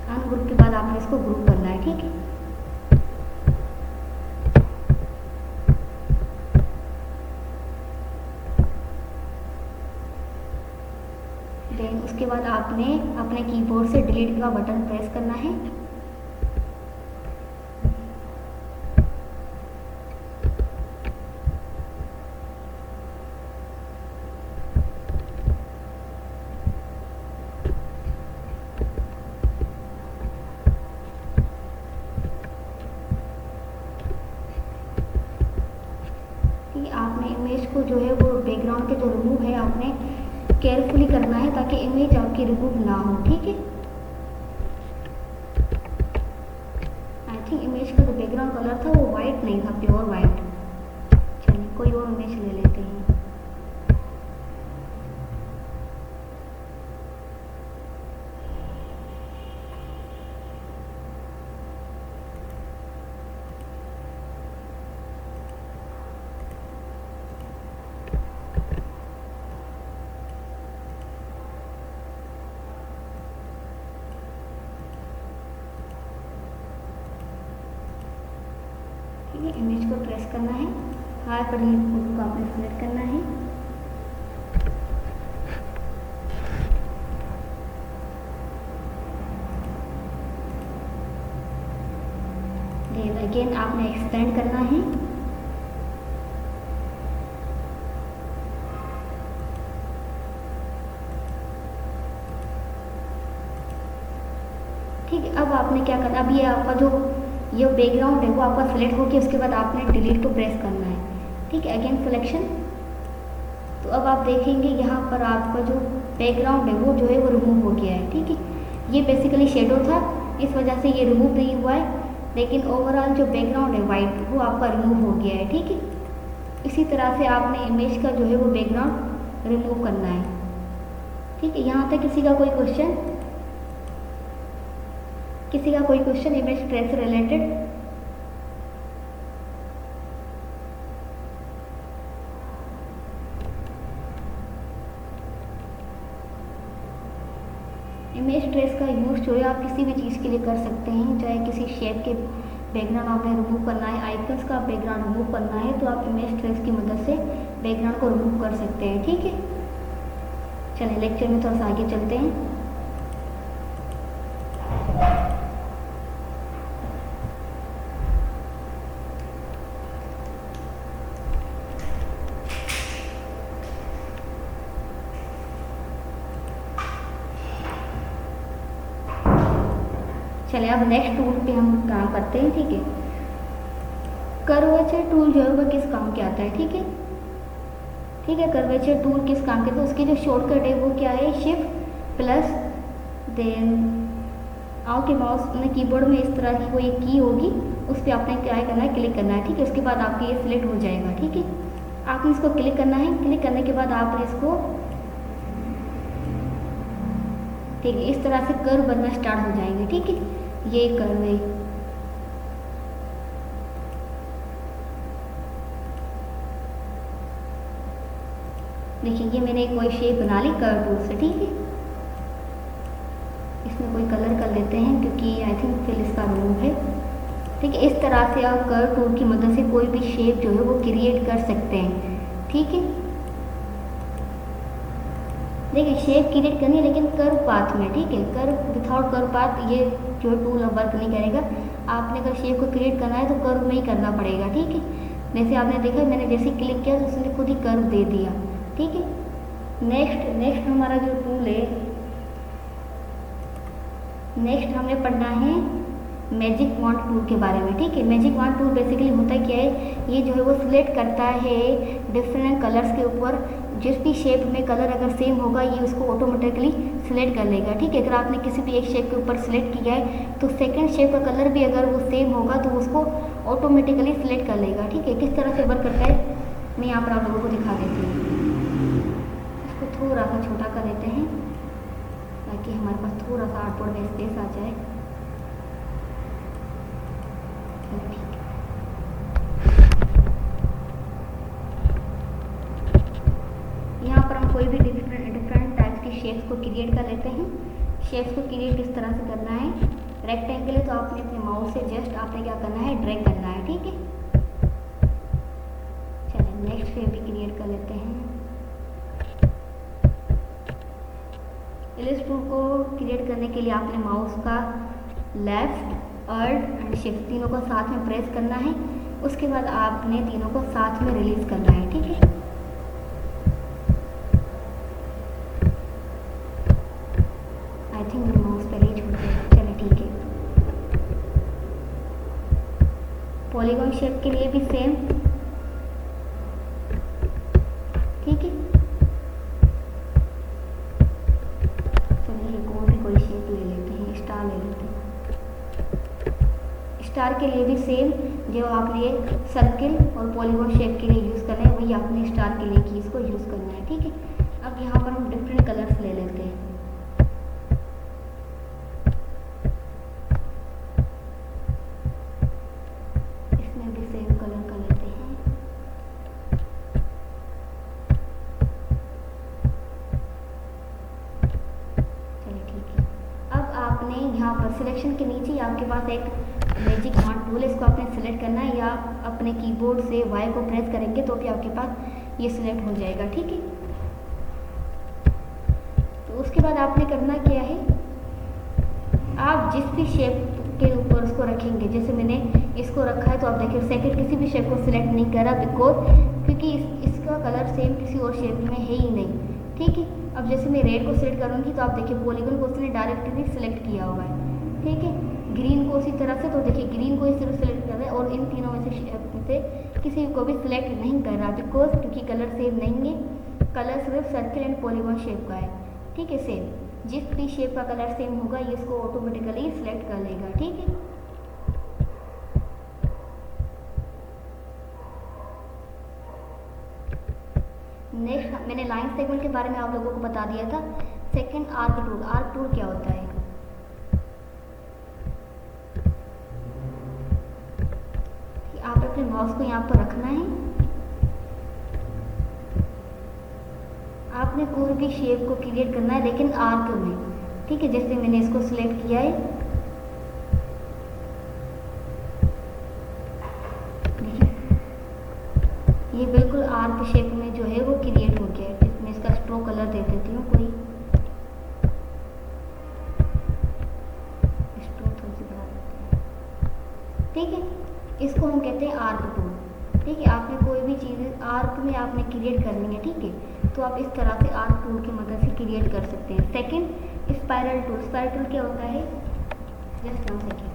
अनग्रुप के बाद आपने इसको ग्रुप करना है, ठीक है। देन उसके बाद आपने अपने कीबोर्ड से डिलीट का बटन प्रेस करना है। आपने इमेज को जो है वो बैकग्राउंड के जो रिमूव है आपने केयरफुली करना है ताकि इमेज आपकी रिमूव ना हो, ठीक है। आई थिंक इमेज का जो बैकग्राउंड कलर था वो वाइट नहीं था, प्योर वाइट। चलिए कोई और इमेज ले लेते हैं। इमेज को ट्रेस करना है, हाई पर फोटो को आपने सिलेक्ट करना है। देन अगेन आपने एक्सपेंड करना है। ठीक है, अब आपने क्या करना, अब ये आपका जो ये बैकग्राउंड है वो आपका सिलेक्ट होकर उसके बाद आपने डिलीट को प्रेस करना है, ठीक है। अगेन सिलेक्शन, तो अब आप देखेंगे यहाँ पर आपका जो बैकग्राउंड है वो जो है वो रिमूव हो गया है, ठीक है। ये बेसिकली शेडो था, इस वजह से ये रिमूव नहीं हुआ है, लेकिन ओवरऑल जो बैकग्राउंड है वाइट वो आपका रिमूव हो गया है, ठीक है। इसी तरह से आपने इमेज का जो है वो बैकग्राउंड रिमूव करना है, ठीक है। यहाँ तक किसी का कोई क्वेश्चन, किसी का कोई क्वेश्चन इमेज ट्रेस से रिलेटेड? इमेज ट्रेस का यूज़ जो है आप किसी भी चीज़ के लिए कर सकते हैं, चाहे किसी शेप के बैकग्राउंड आपने रिमूव करना है, आइकन्स का बैकग्राउंड रिमूव करना है, तो आप इमेज ट्रेस की मदद से बैकग्राउंड को रिमूव कर सकते हैं, ठीक है। चलिए लेक्चर में थोड़ा सा आगे चलते हैं। चलिए अब नेक्स्ट टूल पे हम काम करते हैं, ठीक है। कर्वेचर टूल जो है वह किस काम के आता है, ठीक है, ठीक है। कर्वेचर टूल किस काम के, तो उसकी जो शॉर्टकट है वो क्या है, शिफ्ट प्लस देन आपके माउस में कीबोर्ड में इस तरह की कोई की होगी, उस पर आपने क्या करना है, क्लिक करना है, ठीक है। उसके बाद आपके ये सिलेक्ट हो जाएगा, ठीक है। आपने इसको क्लिक करना है, क्लिक करने के बाद आपने इसको, ठीक है, इस तरह से कर्व बनना स्टार्ट हो जाएंगे, ठीक है। ये कर्व है, देखिए ये मैंने कोई शेप बना ली कर्व टूल से, ठीक है। इसमें कोई कलर कर लेते हैं क्योंकि आई थिंक फिल इसका रूम है, ठीक है। इस तरह से आप कर्व टूल की मदद से कोई भी शेप जो है वो क्रिएट कर सकते हैं, ठीक है। देखिए शेप क्रिएट करनी है लेकिन कर्व पाथ में, ठीक है। कर्व विथआउट कर्व पाथ ये जो टूल वर्क नहीं करेगा। आपने अगर शेप को क्रिएट करना है तो कर्व में ही करना पड़ेगा, ठीक है। जैसे आपने देखा मैंने जैसे क्लिक किया तो उसने खुद ही कर्व दे दिया, ठीक है। नेक्स्ट हमारा जो टूल है, नेक्स्ट हमें पढ़ना है मैजिक वॉन्ड टूल के बारे में, ठीक है। मैजिक वॉन्ड टूल बेसिकली होता क्या है, ये जो है वो सिलेक्ट करता है डिफरेंट कलर्स के ऊपर। जिस भी शेप में कलर अगर सेम होगा ये उसको ऑटोमेटिकली सिलेक्ट कर लेगा, ठीक है। अगर आपने किसी भी एक शेप के ऊपर सिलेक्ट किया है तो सेकंड शेप का कलर भी अगर वो सेम होगा तो उसको ऑटोमेटिकली सिलेक्ट कर लेगा, ठीक है। किस तरह से वर्क करता है मैं यहाँ पर आप लोगों को दिखा देती हूँ। इसको थोड़ा सा छोटा कर देते हैं ताकि हमारे पास थोड़ा सा आर्टबोर्ड में स्पेस आ जाए, ठीक है। यहाँ पर हम कोई भी डिफरेंट टाइप्स की शेप्स को क्रिएट कर लेते हैं। शेप्स को क्रिएट किस तरह से करना है, रेक्टेंगल है तो आपने अपने माउस से जस्ट आपने क्या करना है, ड्रैग करना है, ठीक है। चलिए नेक्स्ट शेप भी क्रिएट कर लेते हैं। इलिप्स टूल को क्रिएट करने के लिए आपने माउस का लेफ्ट, अल्ट एंड शिफ्ट तीनों को साथ में प्रेस करना है। उसके बाद आपने तीनों को साथ में रिलीज करना है, ठीक है। आई थिंक मेरा माउस पहले ही छूट गया, चलिए ठीक है। पॉलीगॉन शेप के लिए भी सेम, ठीक है। चलिए एक और भी कोई शेप ले लेते हैं, स्टार ले लेते हैं। स्टार के लिए भी सेम, जो आपने सर्किल और पॉलीगॉन शेप के लिए यूज़ करना है वही आपने स्टार के लिए कीज़ को यूज़ करना है, ठीक है। अब यहाँ पर हम डिफरेंट कलर्स ले लेते हैं। इसमें भी सेम कलर कर लेते हैं। चलिए ठीक है। अब आपने यहाँ पर सिलेक्शन के नीचे आपके पास एक मैजिक वॉन्ड टूल है, इसको आपने सेलेक्ट करना है या अपने कीबोर्ड से वाई को प्रेस करेंगे तो भी आपके पास ये सिलेक्ट हो जाएगा, ठीक है। तो उसके बाद आपने करना क्या है, आप जिस भी शेप के ऊपर उसको रखेंगे, जैसे मैंने इसको रखा है तो आप देखिए सेकंड किसी भी शेप को सिलेक्ट नहीं करा बिकॉज क्योंकि इसका कलर सेम किसी और शेप में है ही नहीं, ठीक है। अब जैसे मैं रेड को सिलेक्ट करूँगी तो आप देखिए पॉलीगॉन को उसने डायरेक्टली सिलेक्ट किया हुआ है, ठीक है। ग्रीन को उसी तरह से, तो देखिए ग्रीन को इस तरह सिलेक्ट कर रहा है और इन तीनों में से किसी को भी सिलेक्ट नहीं कर रहा बिकॉज क्योंकि कलर सेम नहीं है। कलर सिर्फ सर्किल एंड पॉलीगॉन शेप का है, ठीक है। सेम जिस भी शेप का कलर सेम होगा ये इसको ऑटोमेटिकली सिलेक्ट कर लेगा, ठीक है। नेक्स्ट मैंने लाइन सेगमेंट के बारे में आप लोगों को बता दिया था। Second arc tool. Arc tool क्या होता है, आप अपने माउस को यहाँ पर रखना है, आपने कोई भी शेप को क्रिएट करना है लेकिन आर्क में, ठीक है। जैसे मैंने इसको सिलेक्ट किया है, ये बिल्कुल आर्क शेप में जो है वो क्रिएट हो गया है। मैं इसका स्ट्रोक कलर दे देती हूँ, कोई स्ट्रोक थोड़ी सी बढ़ा देते हैं, ठीक है। इसको हम कहते हैं आर्क टूल, ठीक है। आपने कोई भी चीज़ आर्क में आपने क्रिएट करनी है, ठीक है, तो आप इस तरह से आर्क टूल की मदद से क्रिएट कर सकते हैं। Second spiral tool. Spiral tool क्या होता है, जस्ट 1 सेकेंड।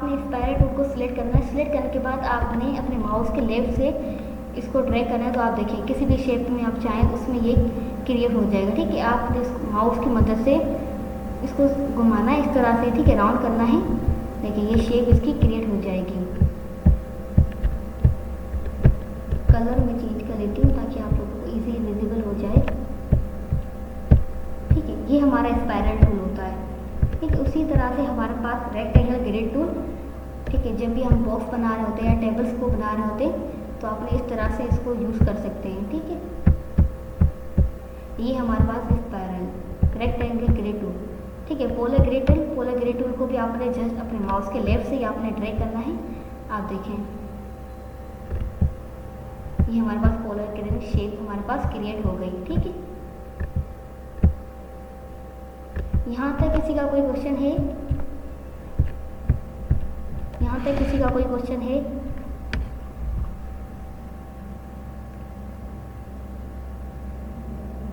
आपने स्पाइरल टूल को सिलेक्ट करना है। सिलेक्ट करने के बाद आपने अपने माउस के लेफ्ट से इसको ड्रैग करना है। तो आप देखिए किसी भी शेप में आप चाहें उसमें ये क्रिएट हो जाएगा, ठीक है। आपने इस माउस की मदद से इसको घुमाना है इस तरह से, ठीक है, राउंड करना है। देखिए ये शेप इसकी क्रिएट हो जाएगी। कलर में चेंज कर लेती हूँ ताकि आप लोगों को इजीली विजिबल हो जाए, ठीक है। ये हमारा स्पाइरल टूल होता है, ठीक है। उसी तरह से हमारे पास रेक्टेंगल ग्रिड टूल, ठीक है। जब भी हम बॉक्स बना रहे होते हैं या टेबल्स को बना रहे होते हैं तो आपने इस तरह से इसको यूज़ कर सकते हैं, ठीक है। ये हमारे पास स्पाइरल रेक्टेंगल ग्रिड टूल, ठीक है। पोलर ग्रिड टूल को भी आपने जस्ट अपने माउस के लेफ्ट से ही आपने ड्रैग करना है। आप देखें ये हमारे पास पोलर ग्रिड शेप हमारे पास क्रिएट हो गई, ठीक है। यहाँ तक किसी का कोई क्वेश्चन है? यहाँ तक किसी का कोई क्वेश्चन है?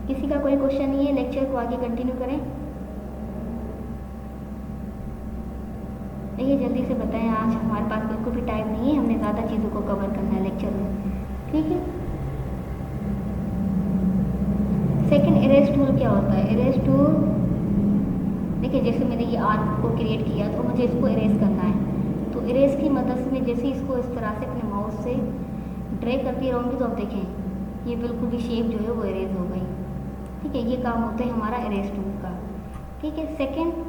किसी का कोई क्वेश्चन नहीं है? लेक्चर को आगे कंटिन्यू करें। देखिए जल्दी से बताएं, आज हमारे पास बिल्कुल भी टाइम नहीं है, हमने ज़्यादा चीज़ों को कवर करना है लेक्चर में, ठीक है। सेकंड इरेज टूल क्या होता है? इरेज टूल देखिए जैसे मैंने ये आर्क को क्रिएट किया तो मुझे इसको इरेज करना है। तो इरेज की मदद से जैसे इसको इस तरह से अपने माउस से ड्रैग करती रहूँगी तो आप देखें ये बिल्कुल भी शेप जो है वो इरेज हो गई, ठीक है। ये काम होता है हमारा इरेज टूल का, ठीक है। सेकंड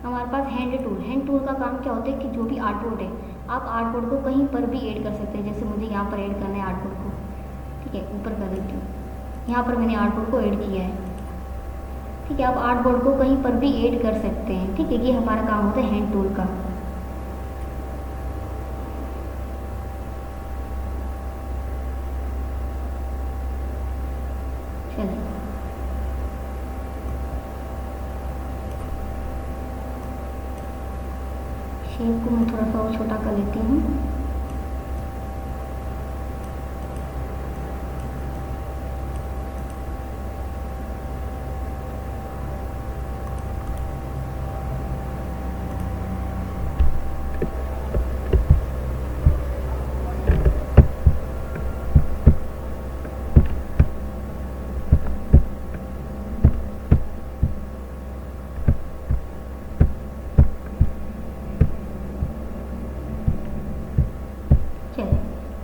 हमारे पास हैंड टूल का काम क्या होता है कि जो भी आर्टबोर्ड है आप आर्टबोर्ड को कहीं पर भी ऐड कर सकते हैं। जैसे मुझे यहाँ पर ऐड करना है आर्टबोर्ड को, ठीक है, ऊपर कर देती हूँ। यहाँ पर मैंने आर्टबोर्ड को ऐड किया है, ठीक है। आप आर्टबोर्ड को कहीं पर भी ऐड कर सकते हैं, ठीक है। ये हमारा काम होता है हैंड टूल का। चलिए शेप को मैं थोड़ा सा और छोटा कर लेती हूँ।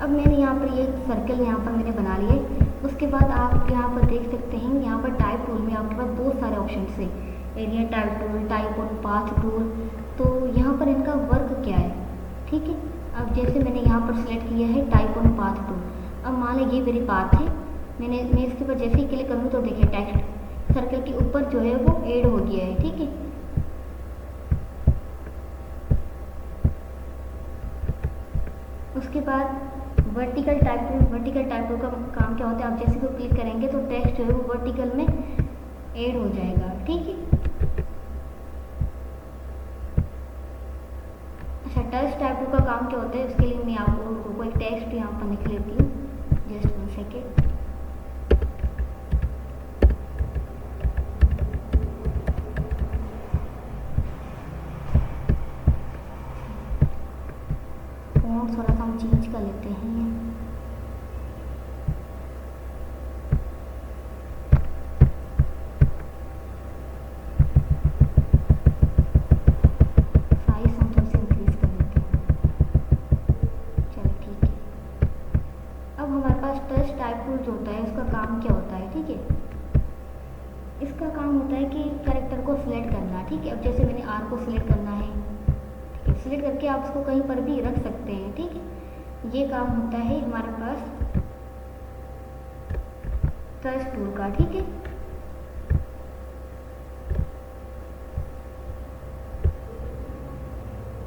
अब मैंने यहाँ पर ये सर्कल यहाँ पर मैंने बना लिया है। उसके बाद आप यहाँ पर देख सकते हैं यहाँ पर टाइप टूल में आपके पास बहुत सारे ऑप्शन है, area type tool, type on path tool. तो यहाँ पर इनका वर्क क्या है, ठीक है। अब जैसे मैंने यहाँ पर सिलेक्ट किया है टाइप ऑन पाथ टूल। अब मान लीजिए ये मेरी पाथ है, मैं इसके ऊपर जैसे ही क्लिक करूँगी तो देखिए टेक्स्ट सर्कल के ऊपर जो है वो ऐड हो गया है, ठीक है। उसके बाद वर्टिकल टाइप टूल का काम क्या होता है? आप जैसे को क्लिक करेंगे तो टेक्स्ट जो है वो वर्टिकल में ऐड हो जाएगा, ठीक है। अच्छा टच टाइप टूल का काम क्या होता है? इसके लिए मैं आप लोगों को एक टेक्स्ट यहाँ पर लिख लेती हूँ, जस्ट 1 सेकेंड। थोड़ा सा हम चेंज कर लेते हैं। साइज हम थोड़ी सी इंक्रीज कर लेते हैं, चलो ठीक है। अब हमारे पास टच टाइप टूल जो होता है उसका काम क्या होता है, ठीक है। इसका काम होता है कि कैरेक्टर को सिलेक्ट करना, ठीक है। अब जैसे मैंने आर को सिलेक्ट करना है, सिलेक्ट करके आप इसको कहीं पर भी रख सकते हैं, ठीक है। ये काम होता है हमारे पास टच टूल का, ठीक है।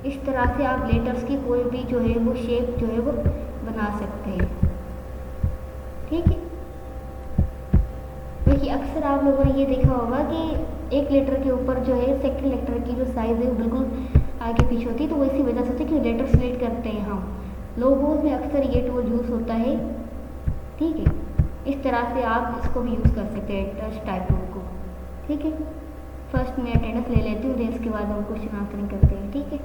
इस तरह से आप लेटर्स की कोई भी जो है वो शेप जो है वो बना सकते हैं, ठीक है। देखिए अक्सर आप लोगों ने ये देखा होगा कि एक लेटर के ऊपर जो है सेकंड लेटर की जो साइज है वो बिल्कुल आगे पीछे होती है। तो वो इसी वजह से होती है कि लेटर सिलेक्ट करते हैं हम लोगोज में अक्सर ये टूल यूज़ होता है, ठीक है। इस तरह से आप इसको भी यूज़ कर सकते हैं टच टाइप टूल को, ठीक है। फर्स्ट मैं अटेंडेंस ले लेती हूँ, देन इसके बाद हम क्वेश्चन आंसरिंग करते हैं, ठीक है।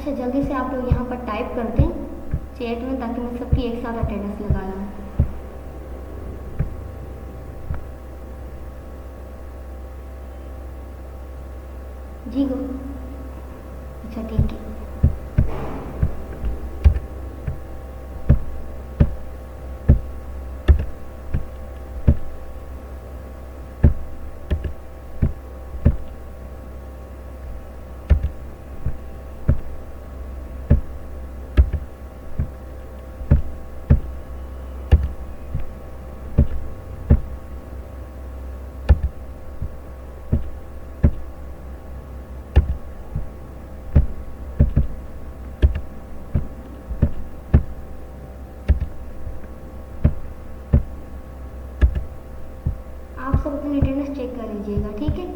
अच्छा जल्दी से आप लोग यहाँ पर टाइप कर दें चैट में, ताकि मैं सबकी एक साथ अटेंडेंस लगा लूँ। जी गो, अच्छा ठीक है। आप सब अपनी अटेंडेंस चेक कर लीजिएगा, ठीक है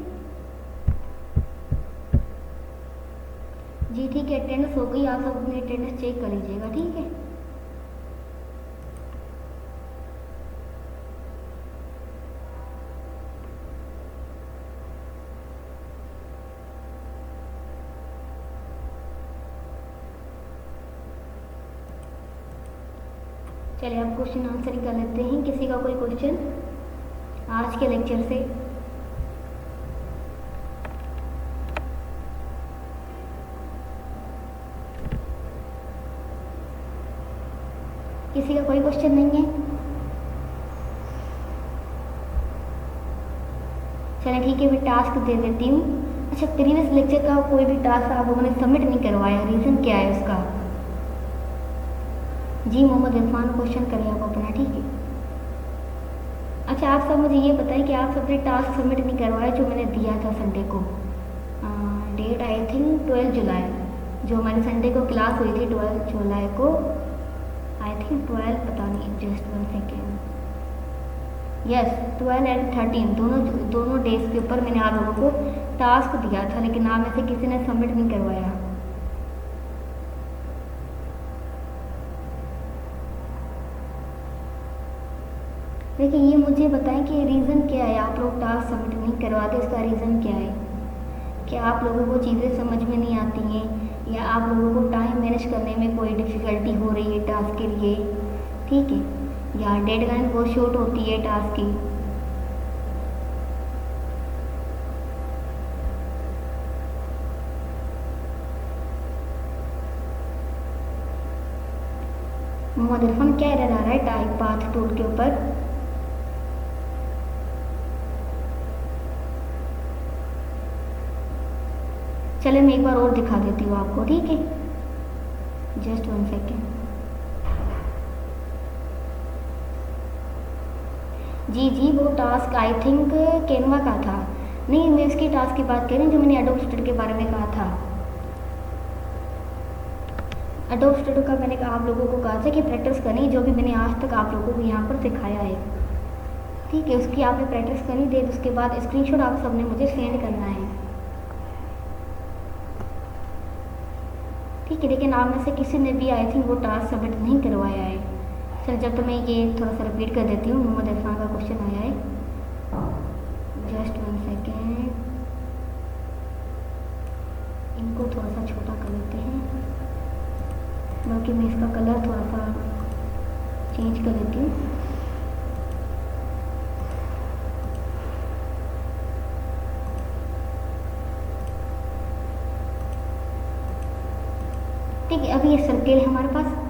जी। ठीक है, अटेंडेंस हो गई, आप सब अपनी अटेंडेंस चेक कर लीजिएगा, ठीक है। चलिए आप क्वेश्चन आंसर कर लेते हैं। किसी का कोई क्वेश्चन आज के लेक्चर से? किसी का कोई क्वेश्चन नहीं है? चलिए ठीक है, मैं टास्क दे देती हूँ। अच्छा, प्रीवियस लेक्चर का कोई भी टास्क आप लोगों ने सबमिट नहीं करवाया, रीज़न क्या है उसका? जी मोहम्मद इरफान, क्वेश्चन करें आप अपना, ठीक है। अच्छा आप सब मुझे ये बताएं कि आप सबने टास्क सबमिट नहीं करवाया जो मैंने दिया था संडे को। डेट आई थिंक 12 जुलाई, जो हमारी संडे को क्लास हुई थी 12 जुलाई को, आई थिंक 12, पता नहीं, जस्ट 1 सेकेंड, यस 12 एंड 13 दोनों डेज के ऊपर मैंने आप लोगों को टास्क दिया था, लेकिन आप में से किसी ने सबमिट नहीं करवाया। देखिए ये मुझे बताएं कि रीज़न क्या है, आप लोग टास्क सबमिट नहीं करवाते, इसका रीज़न क्या है? क्या आप लोगों को चीज़ें समझ में नहीं आती हैं, या आप लोगों को टाइम मैनेज करने में कोई डिफ़िकल्टी हो रही है टास्क के लिए, ठीक है, या डेडलाइन बहुत शॉर्ट होती है टास्क की? मोहम्मद इरफान क्या एरर आ रहा है टाइप पाथ टूल के ऊपर? चले मैं एक बार और दिखा देती हूँ आपको, ठीक है, जस्ट 1 सेकेंड। जी जी, वो टास्क आई थिंक कैनवा का था। नहीं, मैं इसकी टास्क की बात कर रही हूँ जो मैंने एडोब स्टूडियो के बारे में कहा था। एडोब स्टूडियो का मैंने आप लोगों को कहा था कि प्रैक्टिस करनी, जो भी मैंने आज तक आप लोगों को यहाँ पर सिखाया है, ठीक है, उसकी आपने प्रैक्टिस करनी, देन उसके बाद स्क्रीनशॉट आप सबने मुझे सेंड करना है, ठीक है। लेकिन आप में से किसी ने भी आई थिंक वो टास्क सबमिट नहीं करवाया है। चल जब तो मैं ये थोड़ा सा रिपीट कर देती हूँ। मोहम्मद इरफान का क्वेश्चन आया है, जस्ट 1 सेकेंड, इनको थोड़ा सा छोटा कर लेते हैं, बल्कि मैं इसका कलर थोड़ा सा चेंज कर लेती हूँ। ठीक है, अभी ये सर्किल है हमारे पास।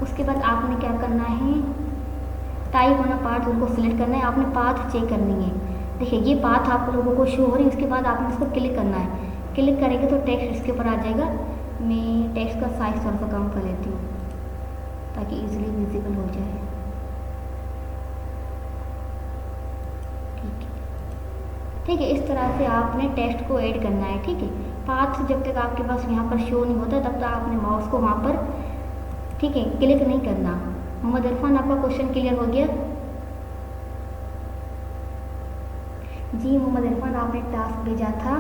उसके बाद आपने क्या करना है, टाइप होना पाथ उनको सिलेक्ट करना है, आपने पाथ चेक करनी है। देखिए ये पाथ आप लोगों को शो हो रही है, उसके बाद आपने इसको क्लिक करना है। क्लिक करेंगे तो टेक्स्ट इसके ऊपर आ जाएगा। मैं टेक्स्ट का साइज थोड़ा सा कम कर लेती हूँ ताकि इजीली विजिबल हो जाए, ठीक है। ठीक है, इस तरह से आपने टेक्स्ट को ऐड करना है, ठीक है। पाथ जब तक आपके पास यहाँ पर शो नहीं होता तब तक आपने माउस को वहाँ पर, ठीक है, क्लिक नहीं करना। मोहम्मद इरफान आपका क्वेश्चन क्लियर हो गया? जी मोहम्मद इरफान, आपने टास्क भेजा था,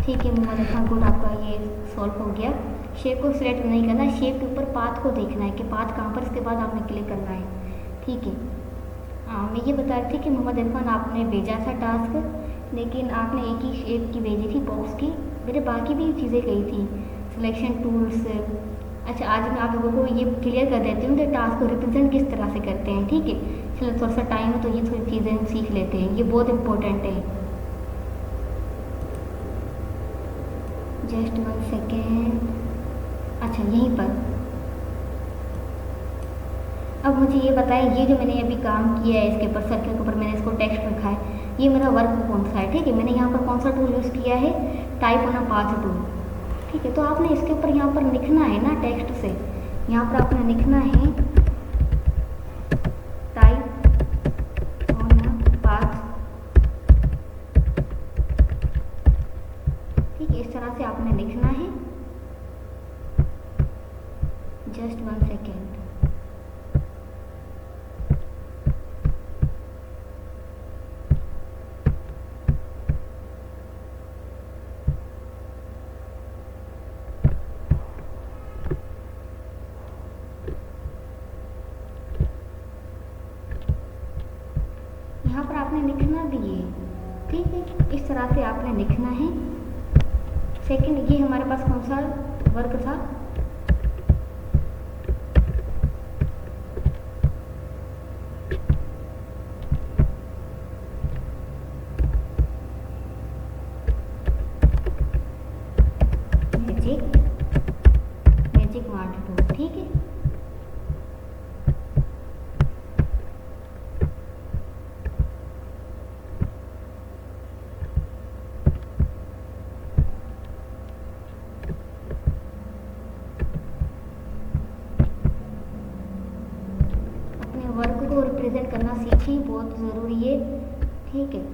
ठीक है मोहम्मद इरफान, गुड, आपका ये सॉल्व हो गया। शेप को सिलेक्ट नहीं करना, शेप के ऊपर पाथ को देखना है कि पाथ कहाँ पर, इसके बाद आपने क्लिक करना है, ठीक है। हाँ, मैं ये बता रही थी कि मोहम्मद इरफान आपने भेजा था टास्क, लेकिन आपने एक ही शेप की भेजी थी बॉक्स की, मेरे बाकी भी चीज़ें गई थी, सिलेक्शन टूल्स। अच्छा, आज मैं आप लोगों को ये क्लियर कर देती हूँ कि टास्क को रिप्रेजेंट किस तरह से करते हैं, ठीक है। चलो थोड़ा सा टाइम है तो ये थोड़ी चीज़ें हम सीख लेते हैं, ये बहुत इंपॉर्टेंट है। Just 1 second. अच्छा, यहीं पर अब मुझे ये बताएं, ये जो मैंने अभी काम किया है इसके ऊपर, सर्कल के ऊपर मैंने इसको टेक्स्ट रखा है, ये मेरा वर्क कौन सा है, ठीक है। मैंने यहाँ पर कौन सा टूल यूज़ किया है, type on a path tool, ठीक है। तो आपने इसके ऊपर यहाँ पर लिखना है ना टेक्स्ट से, यहाँ पर आपने लिखना है टाइप ऑन अ पाथ, ठीक है। इस तरह से आपने लिखना है। Just 1 second. यहाँ पर आपने लिखना भी है, ठीक है। इस तरह से आपने लिखना है। सेकंड, ये हमारे पास कौन सा वर्क था, मैजिक मार्ट टूल, ठीक है। वर्क को रिप्रेजेंट करना सीखिए, बहुत ज़रूरी है, ठीक है।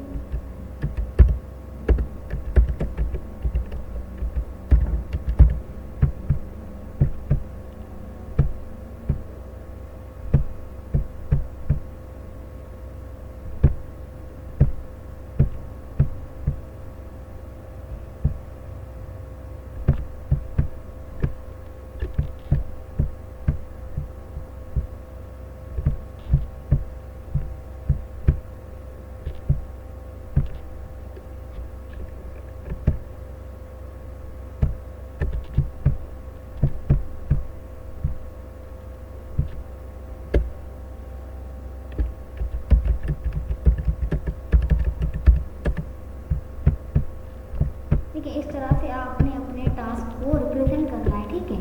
इस तरह से आपने अपने टास्क को रिप्रेजेंट करना है, ठीक है।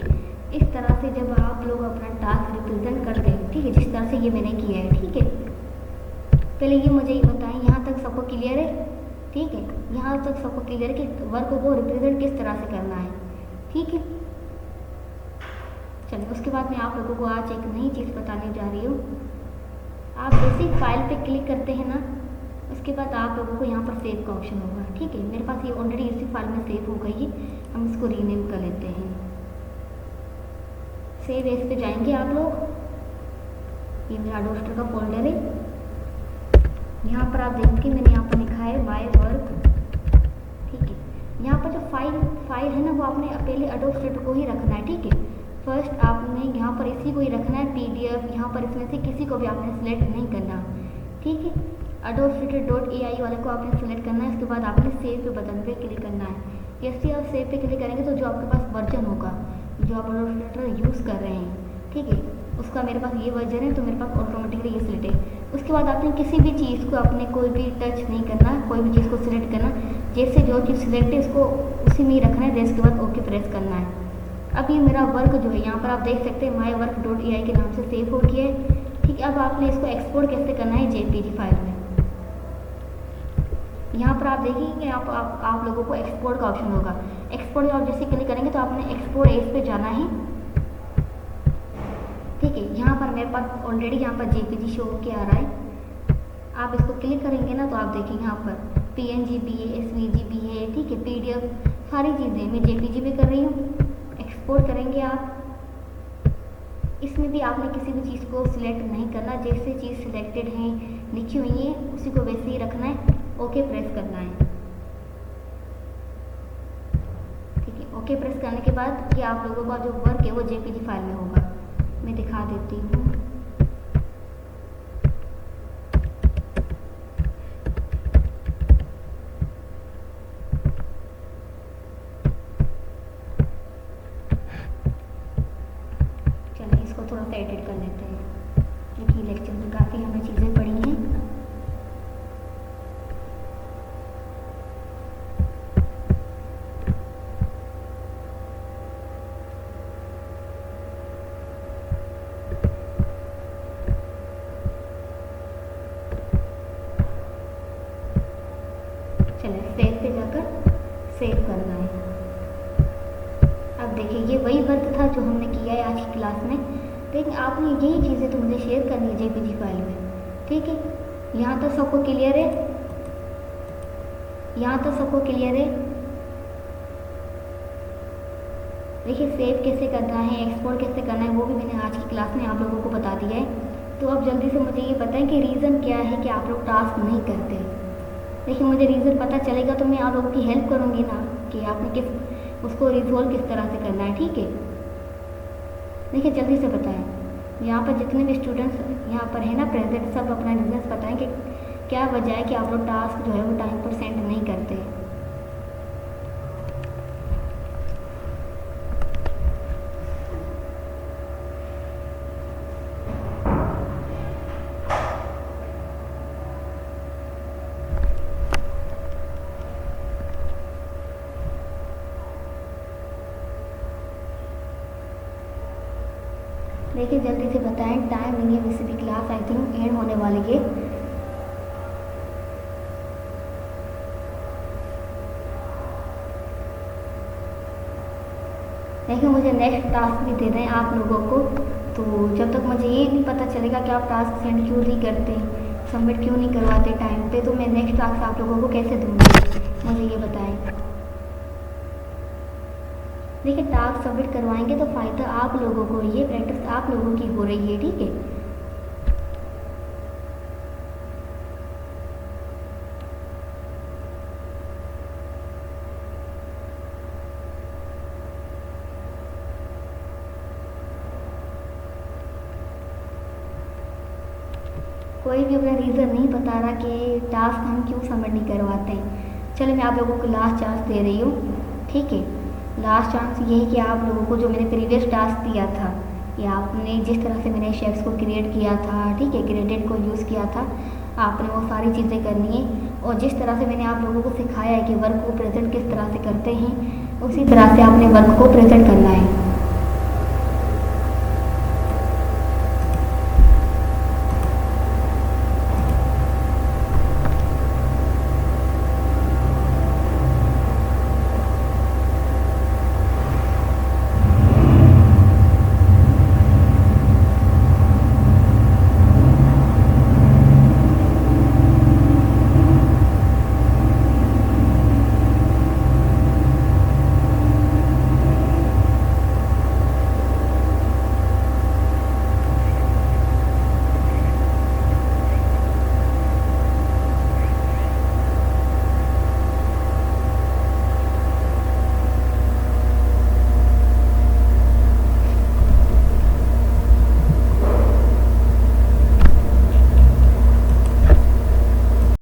इस तरह से जब आप लोग अपना टास्क रिप्रेजेंट करते हैं, ठीक है, जिस तरह से ये मैंने किया है, ठीक है। पहले ये मुझे बताएं, यहाँ तक सबको क्लियर है, ठीक है। यहाँ तक सबको क्लियर है कि वर्क को रिप्रेजेंट किस तरह से करना है, ठीक है। चलिए, उसके बाद मैं आप लोगों को आज एक नई चीज़ बताने जा रही हूँ। आप बेसिक फाइल पे क्लिक करते हैं ना, उसके बाद आप लोगों को यहाँ पर सेव का ऑप्शन होगा, ठीक है। मेरे पास ये ऑलरेडी इसी फाइल में सेव हो गई है, हम इसको रीनेम कर लेते हैं। सेव एज पे जाएंगे आप लोग, ये मेरा अडोस्टर का फोल्डर है। यहाँ पर आप देखेंगे मैंने यहाँ पर लिखा है माय वर्क, ठीक है। यहाँ पर जो फाइल है ना, वो आपने पहले अडोस्टर को ही रखना है, ठीक है। फर्स्ट आपने यहाँ पर इसी को ही रखना है, PDF। यहाँ पर इसमें से किसी को भी आपने सिलेक्ट नहीं करना, ठीक है। adobe.ai वाले को आपने सेलेक्ट करना है। इसके बाद आपने सेव के बटन पे क्लिक करना है। जैसे आप सेव पे क्लिक करेंगे तो जो आपके पास वर्जन होगा, जो आप अडोब यूज़ कर रहे हैं, ठीक है, उसका मेरे पास ये वर्जन है, तो मेरे पास ऑटोमेटिकली ये सिलेक्ट है। उसके बाद आपने किसी भी चीज़ को अपने कोई भी टच नहीं करना, कोई भी चीज़ को सिलेक्ट करना, जैसे जो चीज़ सिलेक्ट है उसको उसी में ही रखना है। इसके बाद ओके प्रेस करना है। अब ये मेरा वर्क जो है यहाँ पर आप देख सकते हैं mywork.ai के नाम से सेव हो गया है, ठीक है। अब आपने इसको एक्सपोर्ट कैसे करना है, JPG फाइल में। यहाँ पर आप देखेंगे आप लोगों को एक्सपोर्ट का ऑप्शन होगा। एक्सपोर्ट आप जैसे क्लिक करेंगे तो आपने एक्सपोर्ट एज पे जाना है, ठीक है। यहाँ पर मेरे पास ऑलरेडी यहाँ पर JPG शो के आ रहा है। आप इसको क्लिक करेंगे ना तो आप देखेंगे यहाँ पर PNG भी है, SVG भी है, ठीक है, PDF, सारी चीज़ें। मैं JPG भी कर रही हूँ। एक्सपोर्ट करेंगे आप, इसमें भी आपने किसी भी चीज़ को सिलेक्ट नहीं करना, जैसे चीज़ सिलेक्टेड है लिखी हुई है उसी को वैसे ही रखना है। ओके प्रेस करना है, ठीक है। ओके प्रेस करने के बाद ये आप लोगों का जो वर्क है वो JPG फाइल में होगा। मैं दिखा देती हूँ। थोड़ा सा एडिट कर लेते हैं। देखिए लेक्चर में काफ़ी हमने चीज़ें पढ़ी हैं। चलिए सेव पे जाकर सेव करना है। अब देखिए ये वही वर्क था जो हमने किया है आज की क्लास में। लेकिन आपने यही चीज़ें तो मुझे शेयर करनी है जेपीजी फाइल में, ठीक है। यहाँ तक सबको क्लियर है? यहाँ तक सबको क्लियर है? देखिए सेव कैसे करना है, एक्सपोर्ट कैसे करना है, वो भी मैंने आज की क्लास में आप लोगों को बता दिया है। तो अब जल्दी से मुझे ये बताएं कि रीज़न क्या है कि आप लोग टास्क नहीं करते। देखिए मुझे रीज़न पता चलेगा तो मैं आप लोगों की हेल्प करूँगी ना, कि आपने उसको रिजोल्व किस तरह से करना है, ठीक है। देखिए जल्दी से बताएं, यहाँ पर जितने भी स्टूडेंट्स यहाँ पर है ना प्रेजेंट, सब अपना रीजंस बताएं कि क्या वजह है कि आप लोग टास्क जो है वो टाइम पर सेंड नहीं करते। देखिए जल्दी से बताएं, टाइम नहीं है, वैसे भी क्लास आई थिंक एंड होने वाली है। देखिए मुझे नेक्स्ट टास्क भी दे दें आप लोगों को, तो जब तक मुझे ये नहीं पता चलेगा कि आप टास्क सेंड क्यों नहीं करते, सबमिट क्यों नहीं करवाते टाइम पे, तो मैं नेक्स्ट टास्क आप लोगों को कैसे दूँगी, मुझे ये बताएं। देखिए टास्क सबमिट करवाएंगे तो फ़ायदा आप लोगों को, ये प्रैक्टिस आप लोगों की हो रही है, ठीक है। कोई भी अपना रीज़न नहीं बता रहा कि टास्क हम क्यों सबमिट नहीं करवाते हैं। चलो मैं आप लोगों को लास्ट चांस दे रही हूँ, ठीक है। लास्ट चांस ये है कि आप लोगों को जो मैंने प्रीवियस टास्क दिया था, या आपने जिस तरह से मैंने शेप्स को क्रिएट किया था, ठीक है, ग्रेडेड को यूज़ किया था, आपने वो सारी चीज़ें करनी है। और जिस तरह से मैंने आप लोगों को सिखाया है कि वर्क को प्रेजेंट किस तरह से करते हैं, उसी तरह से आपने वर्क को प्रेजेंट करना है।